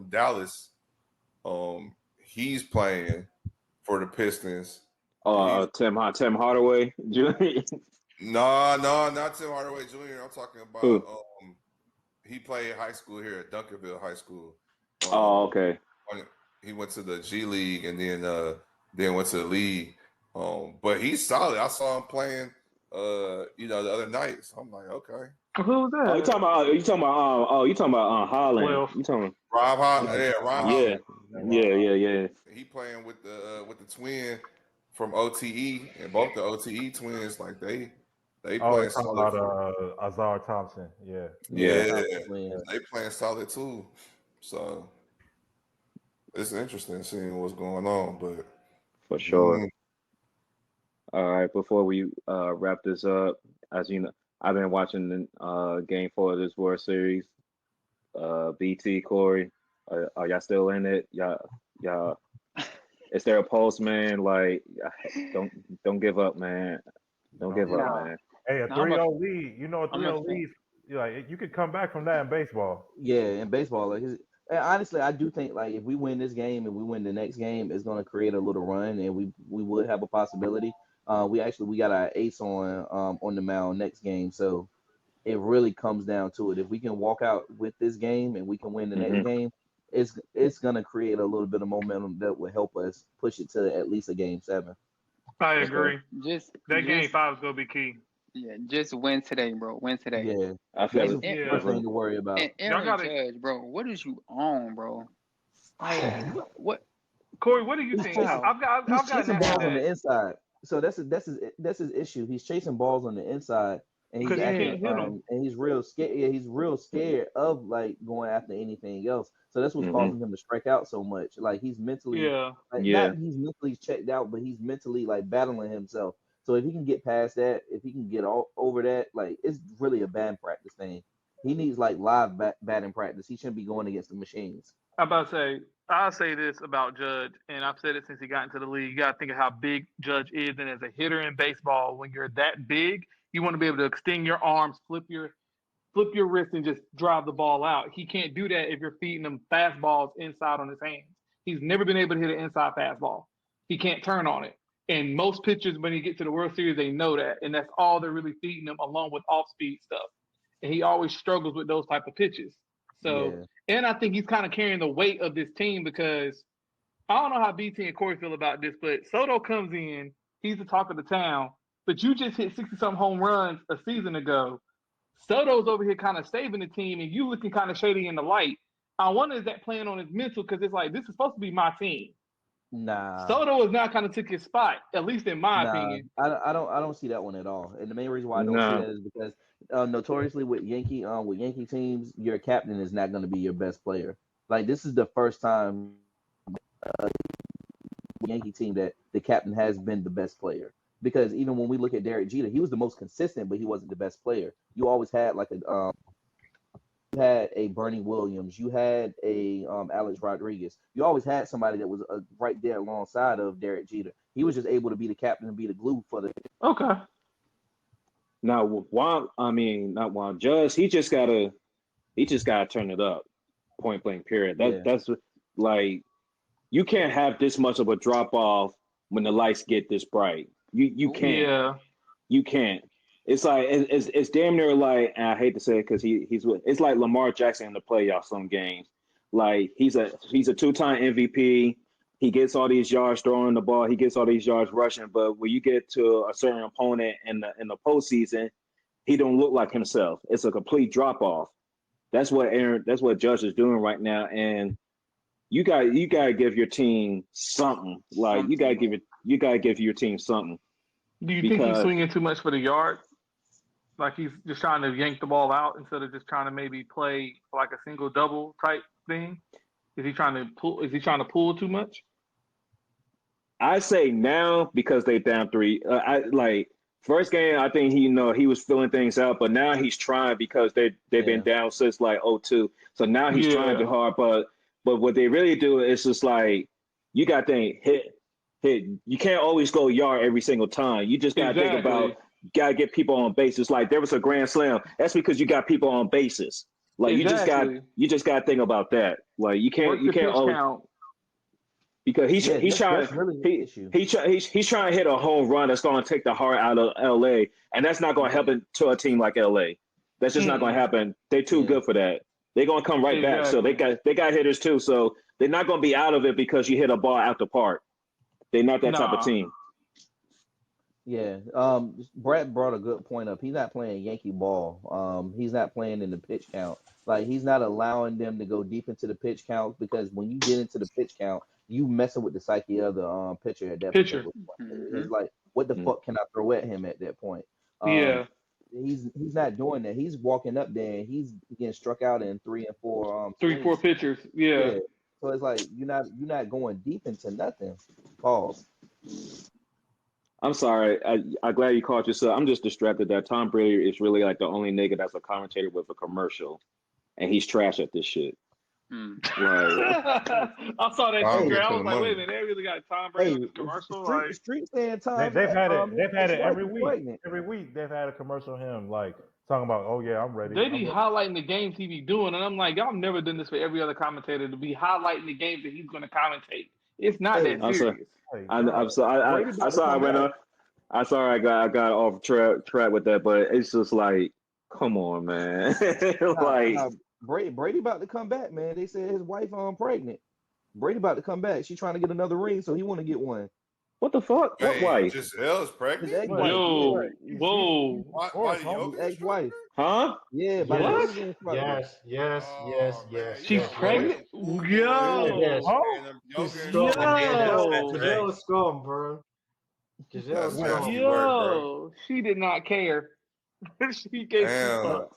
Dallas. He's playing for the Pistons. Tim Hardaway Jr. No, not Tim Hardaway Jr. I'm talking about Who? he played high school here at Duncanville High School. Oh, okay. He went to the G League and then went to the league. But he's solid. I saw him playing the other night. So I'm like, okay. Who's Oh, you that? talking about? You talking about Holland? Well, You talking? Ron Yeah, Holland. yeah. He playing with the twin from OTE, and both the OTE twins, like they Oh, you're playing talking solid. about Azar Thompson. Yeah. Yeah. Yeah, Twins. they playing solid too. So it's interesting seeing what's going on. But For sure. All right, before we wrap this up, as you know, I've been watching the game 4 of this World Series. BT, Corey, are y'all still in it? Y'all, is there a pulse, man? Like, don't give up, man. Don't give up, Nah, man. Hey, a nah, I'm a, 3-0 lead. You know, a I'm a 3-0 fan. lead. You could come back from that in baseball. Yeah, in baseball, and honestly, I do think like if we win this game and we win the next game, it's going to create a little run, and we would have a possibility. We got our ace on the mound next game, so it really comes down to it. If we can walk out with this game and we can win the next Hmm. game, it's going to create a little bit of momentum that will help us push it to at least a game 7. I Okay. agree. Just, That game just, 5 is gonna be key. yeah, just win today, bro. Win today. Yeah, I that's feel the it. Yeah. first thing Definitely. to worry about. And Y'all Aaron gotta Judge, bro, what is you on, bro? Like, what? Corey, what do you He's think? chasing How? he's I've gotten chasing asked balls on that the inside. So that's his issue. He's chasing balls on the inside, and he's because he acting can't hit them. and he's real scared. Yeah, he's real scared of like going after anything else. So that's what's Hmm. causing him to strike out so much. Like he's mentally Yeah. like Yeah. not he's mentally checked out, but he's mentally like battling himself. So if he can get past that, if he can get all over that, like it's really a bad practice thing. He needs like live batting practice. He shouldn't be going against the machines. I'm about to say, I'll say this about Judge, and I've said it since he got into the league. You got to think of how big Judge is, and as a hitter in baseball, when you're that big, you want to be able to extend your arms, flip your wrist, and just drive the ball out. He can't do that if you're feeding him fastballs inside on his hands. He's never been able to hit an inside fastball. He can't turn on it. And most pitchers, when he gets to the World Series, they know that, and that's all they're really feeding him, along with off-speed stuff. And he always struggles with those type of pitches. So, and I think he's kind of carrying the weight of this team because I don't know how BT and Corey feel about this, but Soto comes in, he's the talk of the town, but you just hit 60-something home runs a season ago. Soto's over here kind of saving the team, and you looking kind of shady in the light. I wonder is that playing on his mental because it's like this is supposed to be my team. Nah, Soto has now kind of took his spot, at least in my opinion. I don't see that one at all. And the main reason why I don't see that is because notoriously with Yankee teams, your captain is not going to be your best player. Like this is the first time Yankee team that the captain has been the best player. Because even when we look at Derek Jeter, he was the most consistent, but he wasn't the best player. You always had like you had a Bernie Williams, you had a Alex Rodriguez. You always had somebody that was right there alongside of Derek Jeter. He was just able to be the captain and be the glue for the. Okay. Now, not Juan Judge. He just gotta turn it up. Point blank. Period. That's like you can't have this much of a drop off when the lights get this bright. You can't. Yeah. You can't. It's like it's damn near like, and I hate to say it because it's like Lamar Jackson in the playoffs some games. Like he's a 2-time MVP. He gets all these yards throwing the ball. He gets all these yards rushing. But when you get to a certain opponent in the postseason, he don't look like himself. It's a complete drop off. That's what Judge is doing right now. And you got to give your team something. Like you got to give your team something. Do you think he's swinging too much for the yard? Like he's just trying to yank the ball out instead of just trying to maybe play like a single double type thing? Is he trying to pull too much? I say now because they down 3. First game, I think he was filling things out, but now he's trying because they've been down since like 0-2. So now he's trying to hard, but what they really do is just like you got to think hit. You can't always go yard every single time. You just got to think about got to get people on bases. Like there was a grand slam. That's because you got people on bases. Like you just got to think about that. Like you can't always count. Because he's trying to hit a home run that's going to take the heart out of LA, and that's not going to happen to a team like LA. That's just not going to happen. They're too good for that. They're going to come right back. So they got hitters too. So they're not going to be out of it because you hit a ball out the park. They're not that type of team. Yeah. Brett brought a good point up. He's not playing Yankee ball. He's not playing in the pitch count. Like he's not allowing them to go deep into the pitch count because when you get into the pitch count, you messing with the psyche of the pitcher at that point. It's like, what the fuck can I throw at him at that point? He's not doing that. He's walking up there and he's getting struck out in 3 and 4 4 pitchers. Yeah. So it's like you're not going deep into nothing. Pause. I'm sorry. I'm glad you caught yourself. I'm just distracted that Tom Brady is really like the only nigga that's a commentator with a commercial, and he's trash at this shit. Right. I saw that too, girl. I was like, wait a minute, they really got Tom Brady with a commercial. Street saying Tom. They've had it every week. Every week they've had a commercial of him like talking about, oh yeah, I'm ready. They be highlighting the games he be doing, and I'm like, y'all never done this for every other commentator to be highlighting the games that he's going to commentate. It's not that serious. I'm sorry. I saw I went up. I'm sorry I got off track with that, but it's just like, come on, man. Brady about to come back, man. They said his wife pregnant. Brady about to come back. She's trying to get another ring, so he want to get one. What the fuck? What wife? Giselle's pregnant? Whoa. His ex-wife. Huh? Yeah. Yes. She's pregnant? Yo. Giselle is scum, bro. Yo. She did not care. She gave Tom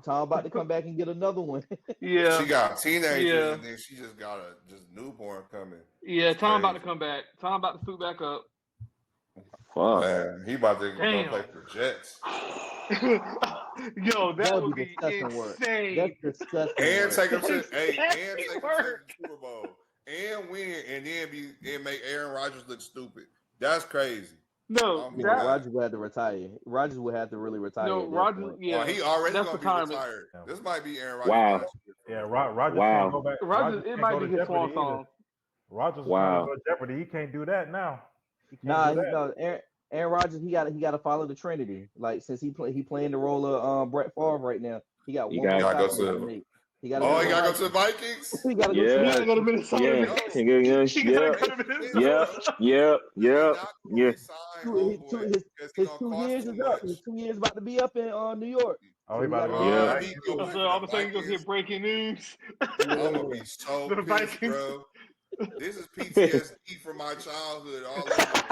about to come back and get another one. Yeah. She got teenagers and then she just got a newborn coming. Yeah, Tom about to come back. Tom about to suit back up. Fuck. Man, he about to go play for Jets. Yo, that would be insane. That's disgusting. And take him to the Super Bowl and win, and then make Aaron Rodgers look stupid. That's crazy. No, Rodgers would have to retire. Rodgers would have to really retire. No, Rodgers. Yeah, he already that's gonna retirement. be retired. This might be Aaron Rodgers. Wow. Yeah, Rodgers. Wow. Can't go back. Rodgers, it might be his swan song. Rodgers is going to Jeopardy. He can't do that now. He can't Nah, do that. no. Aaron Rodgers, he got to follow the Trinity. Like since he playing the role of Brett Favre right now, he got You one more got Gotta go sacrifice to to. make. He got to go Oh, to you the gotta go to the Vikings. Vikings. He got to go to the He yeah, gotta go to Vikings. Minnesota. yeah, Yo, He gotta yep, go to make yep, Minnesota. sure yep, you're yep, not gonna yeah. resign, homeboy, because he's His gonna two cost years too is up. much. His 2 years about to be up in New York. Oh, So he he about got to to go go to to the the Yeah, He Vikings. go Vikings. play So for all the of a sudden you just Vikings. hear breaking news. I'm gonna Yeah. be so The pissed, Vikings. bro. This is PTSD from my childhood all over again. Like,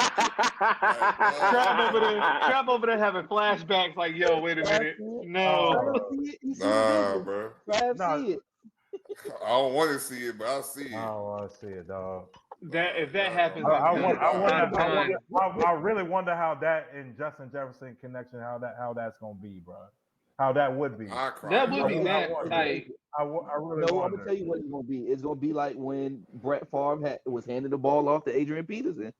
Trav nah, over bro. there. Trav over there having flashbacks. Like, yo, wait a Trav minute. see it. No. Oh Trav see it. He see the Nah, vision. bro. Trav no, see it. I don't want to see it, but I see I it. don't want to see it, dog. That if that Y'all gonna happens, I, make I'm I me want, done. I cry. wonder, I'm done. I really wonder how that and Justin Jefferson connection, how that's gonna be, bro. How that would be. I cry That if would I, be that I that. wonder. happened, Like, I really No, I'm gonna wonder. tell you what it's gonna be. It's gonna be like when Brett Favre was handing the ball off to Adrian Peterson.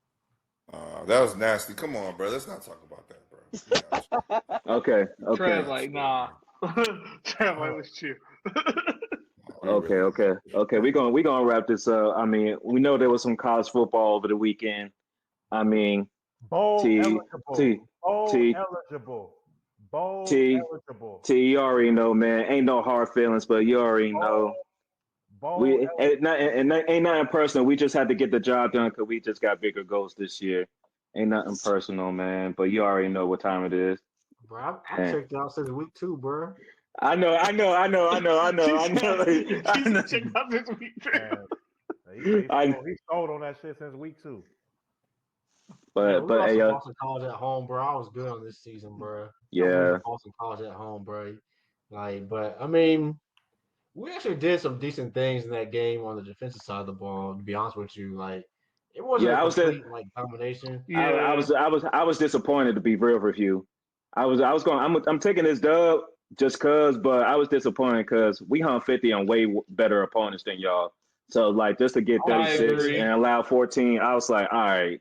bro. That was nasty. Come on, bro. Let's not talk about that, bro. We gotta okay, Trav, okay, like, chill, nah. Trav, like, Uh, let's chill. we okay, really okay, okay. We gonna wrap this up. I mean, we know there was some college football over the weekend. I mean, bowl T eligible. T Bowl T eligible. Bowl T eligible. T. You already know, man. Ain't no hard feelings, but you already know. Bowl, bowl We ain't nothing personal. We just had to get the job done because we just got bigger goals this year. Ain't nothing personal, man. But you already know what time it is. Bro, I'm And checked out since week 2, bro. I know, I know, I know, I know, I know, He I said, know, he I said, know. check out this week. and I, he sold on that shit since week 2. Man, we but lost hey, to Boston College at home, bro. I was good on this season, bro. I'm losing yeah, to Boston College at home, bro. Like, but I mean, we actually did some decent things in that game on the defensive side of the ball. To be honest with you, like, it wasn't yeah. a I was there. complete like domination. Yeah. I was disappointed to be real with you. I was going. I'm taking this dub just cause, but I was disappointed because we hung 50 on better opponents than y'all. So like just to get I I 36 agree. and agree. allow 14, I was like, all right,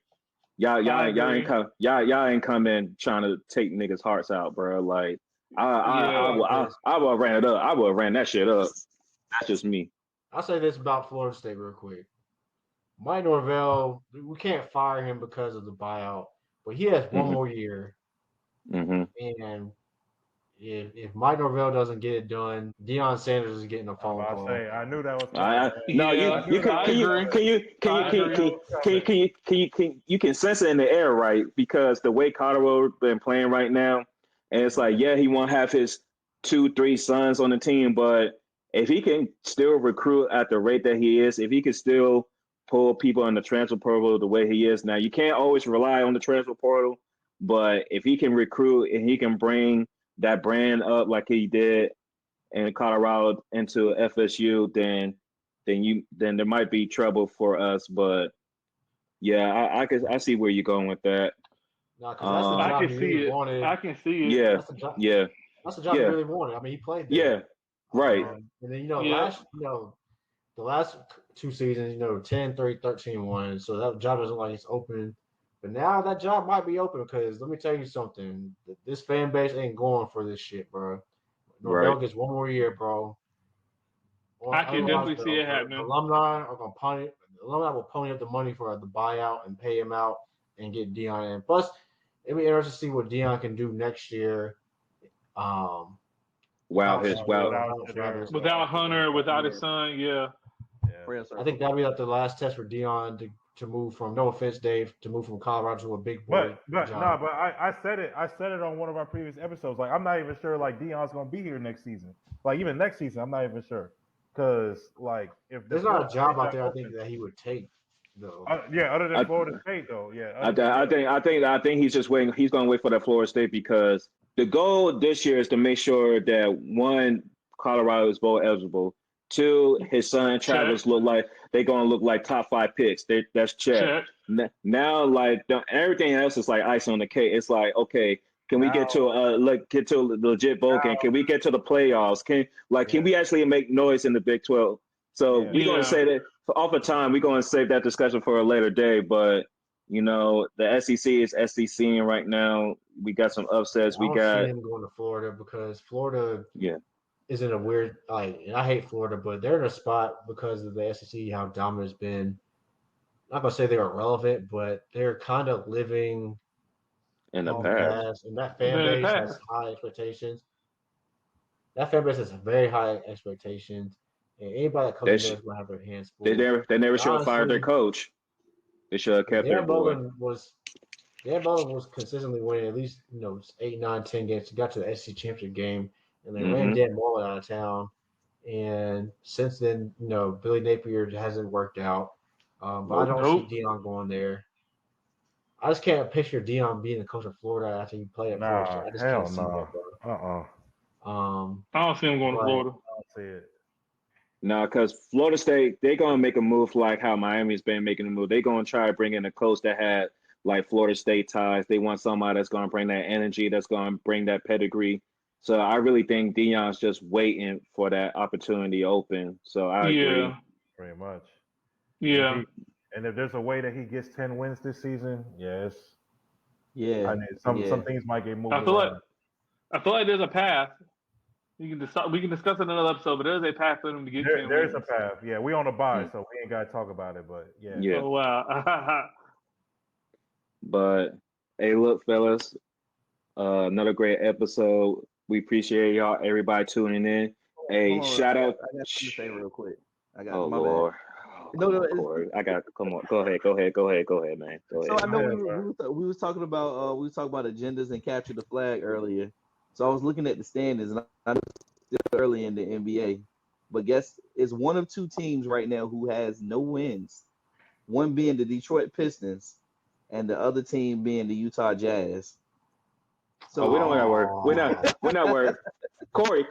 I agree. y'all ain't come in trying to take niggas' hearts out, bro. Like Yeah. Like this. I would have ran it up. I would have ran that shit up. That's just me. I'll say this about Florida State real quick. Mike Norvell, we can't fire him because of the buyout, but he has one Hmm. more year. Hmm. And if Mike Norvell doesn't get it done, Deion Sanders is getting a I'm phone about to call. say, I knew that was coming, man. No, Yeah. I knew that was I agree. coming. I knew that was coming. you can sense it in the air, right? Because the way Colorado been playing right now, and it's like, yeah, he won't have his 2, 3 sons on the team, but if he can still recruit at the rate that he is, if he can still pull people in the transfer portal the way he is now, you can't always rely on the transfer portal, but if he can recruit and he can bring that brand up like he did in Colorado into FSU, then there might be trouble for us. But yeah, I see where you're going with that. No, because that's the I Um, job can he see really it. I wanted. can see it. yeah, That's the job. yeah, That's the job he yeah, really wanted. I mean, he played there. yeah, right. And then Yep. the last 2 seasons, 10, 3, 13, 1. So that job doesn't like it's open. But now that job might be open because let me tell you something. This fan base ain't going for this shit, bro. Norvell Right. gets one more year, bro. Or I can otherwise, definitely see it the happening. alumni are gonna pony. The alumni will pony up the money for the buyout and pay him out and get Dion in. Plus, it'll be interesting to see what Dion can do next year. Um, Wow, without his Shador, wow. Without without Shadur, Travis. Without Hunter, without his Yeah. son, yeah. yeah. Friend I think circle. that'll be like the last test for Dion to move from. No offense, Dave, to move from Colorado to a big boy But no, job. but I said it. I said it on one of our previous episodes. Like I'm not even sure like Dion's gonna be here next season. Like even next season, I'm not even sure. Cause like if the There's not Florida a State job out job there I think open, that he would take though. yeah, other than I, Florida State though, yeah, I think he's just waiting. He's going to wait for that Florida State because the goal this year is to make sure that one, Colorado is bowl eligible. Two, his son Check. Travis look like they're going to look like top 5 picks. That's check. Check. Now, like everything else is like ice on the cake. It's like, okay, can we now get to a legit bowl now game? Can we get to the playoffs? yeah, Can we actually make noise in the Big 12? So yeah. we're going to Yeah. say that off of time. We're going to save that discussion for a later day. But the SEC is SEC right now. We got some upsets. I We don't see got him going to Florida because Florida yeah, is in a weird and I hate Florida, but they're in a spot because of the SEC how dominant it's been. not gonna say they were relevant, but they're kind of living In the on past. past, and that In fan the base has past. high expectations. That fan base has very high expectations, and anybody that comes They in there sh- is gonna have their hands they full. never they never And should have fired their honestly, coach. They should have kept their Dan boy. Mullen was consistently winning at least 8, 9, 10 games. He got to the SEC championship game, and they ran Mm-hmm. Dan Mullen out of town. And since then, Billy Napier hasn't worked out. But I don't see Nope. Dion going there. I just can't picture Dion being the coach of Florida after he played at Florida State. Nah, I just hell can't see no. that, bro. I don't see him going to But Florida. I don't see it. No, because Florida State, they're gonna make a move like how Miami's been making a move. They're gonna try to bring in a coach that had like Florida State ties. They want somebody that's gonna bring that energy, that's gonna bring that pedigree. So I really think Dion's just waiting for that opportunity to open. So I agree. Yeah. Pretty much. Yeah. And if there's a way that he gets 10 wins this season, yes. Yeah. I mean, some things might get moved I feel around. like there's a path. We can discuss it in another episode, but there's a path for them to get 10 There's a wins. path. Yeah, we on a bye, so we ain't got to talk about it. But yeah. Yeah. Oh wow. But hey, look, fellas, another great episode. We appreciate y'all, everybody tuning in. Hey, Hold on, shout out. I got something to say real quick. Oh my Lord. bad. No, Corey, come on. Go ahead, man. Go So ahead. I know Yeah, we was talking about agendas and capture the flag earlier. So I was looking at the standings, and I know it's still early in the NBA, but guess it's one of two teams right now who has no wins. One being the Detroit Pistons, and the other team being the Utah Jazz. So We don't want to work. We're not worried. Corey.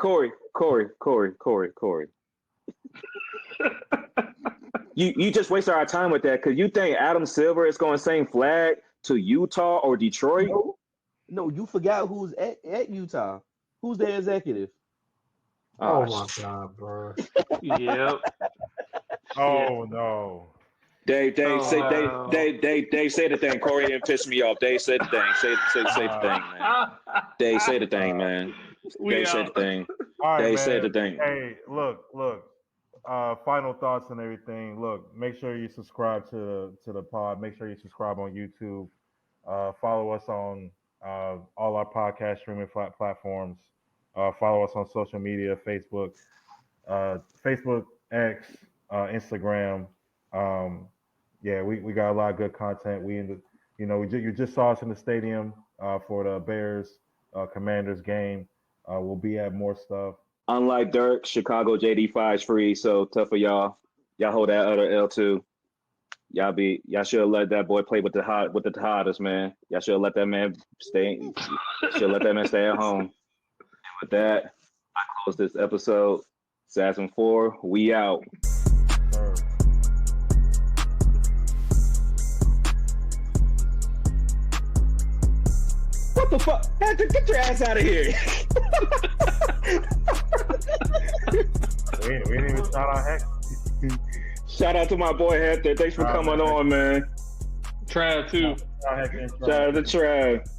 You just wasted our time with that because you think Adam Silver is going to sing flag to Utah or Detroit? No, you forgot who's at Utah. Who's their executive? Oh my God, bro. Yep. Oh no. Dave say the thing. Corey didn't piss me off. Dave said the thing. Say the thing, man. Dave say the thing, man. Dave said the thing. All right, Dave man. said the thing. Hey, look. Final thoughts and everything. Look, make sure you subscribe to the pod. Make sure you subscribe on YouTube. Follow us on all our podcast streaming platforms. Follow us on social media: Facebook, X, Instagram. Yeah, we got a lot of good content. You just saw us in the stadium for the Bears Commanders game. We'll be at more stuff. Unlike Dirk, Chicago JD5 is free, so tough for y'all. Y'all hold that other L too. Y'all should have let that boy play with the hottest, man. Y'all should have let that man stay. Should have let that man stay at home. And with that, I close this episode. Assassin 4, we out. Sir. What the fuck? Hector, get your ass out of here. We didn't even shout out Heck. Shout out to my boy Hector. Thanks for coming on, man. Trav too. Shout out Heck and Shout out to Trav.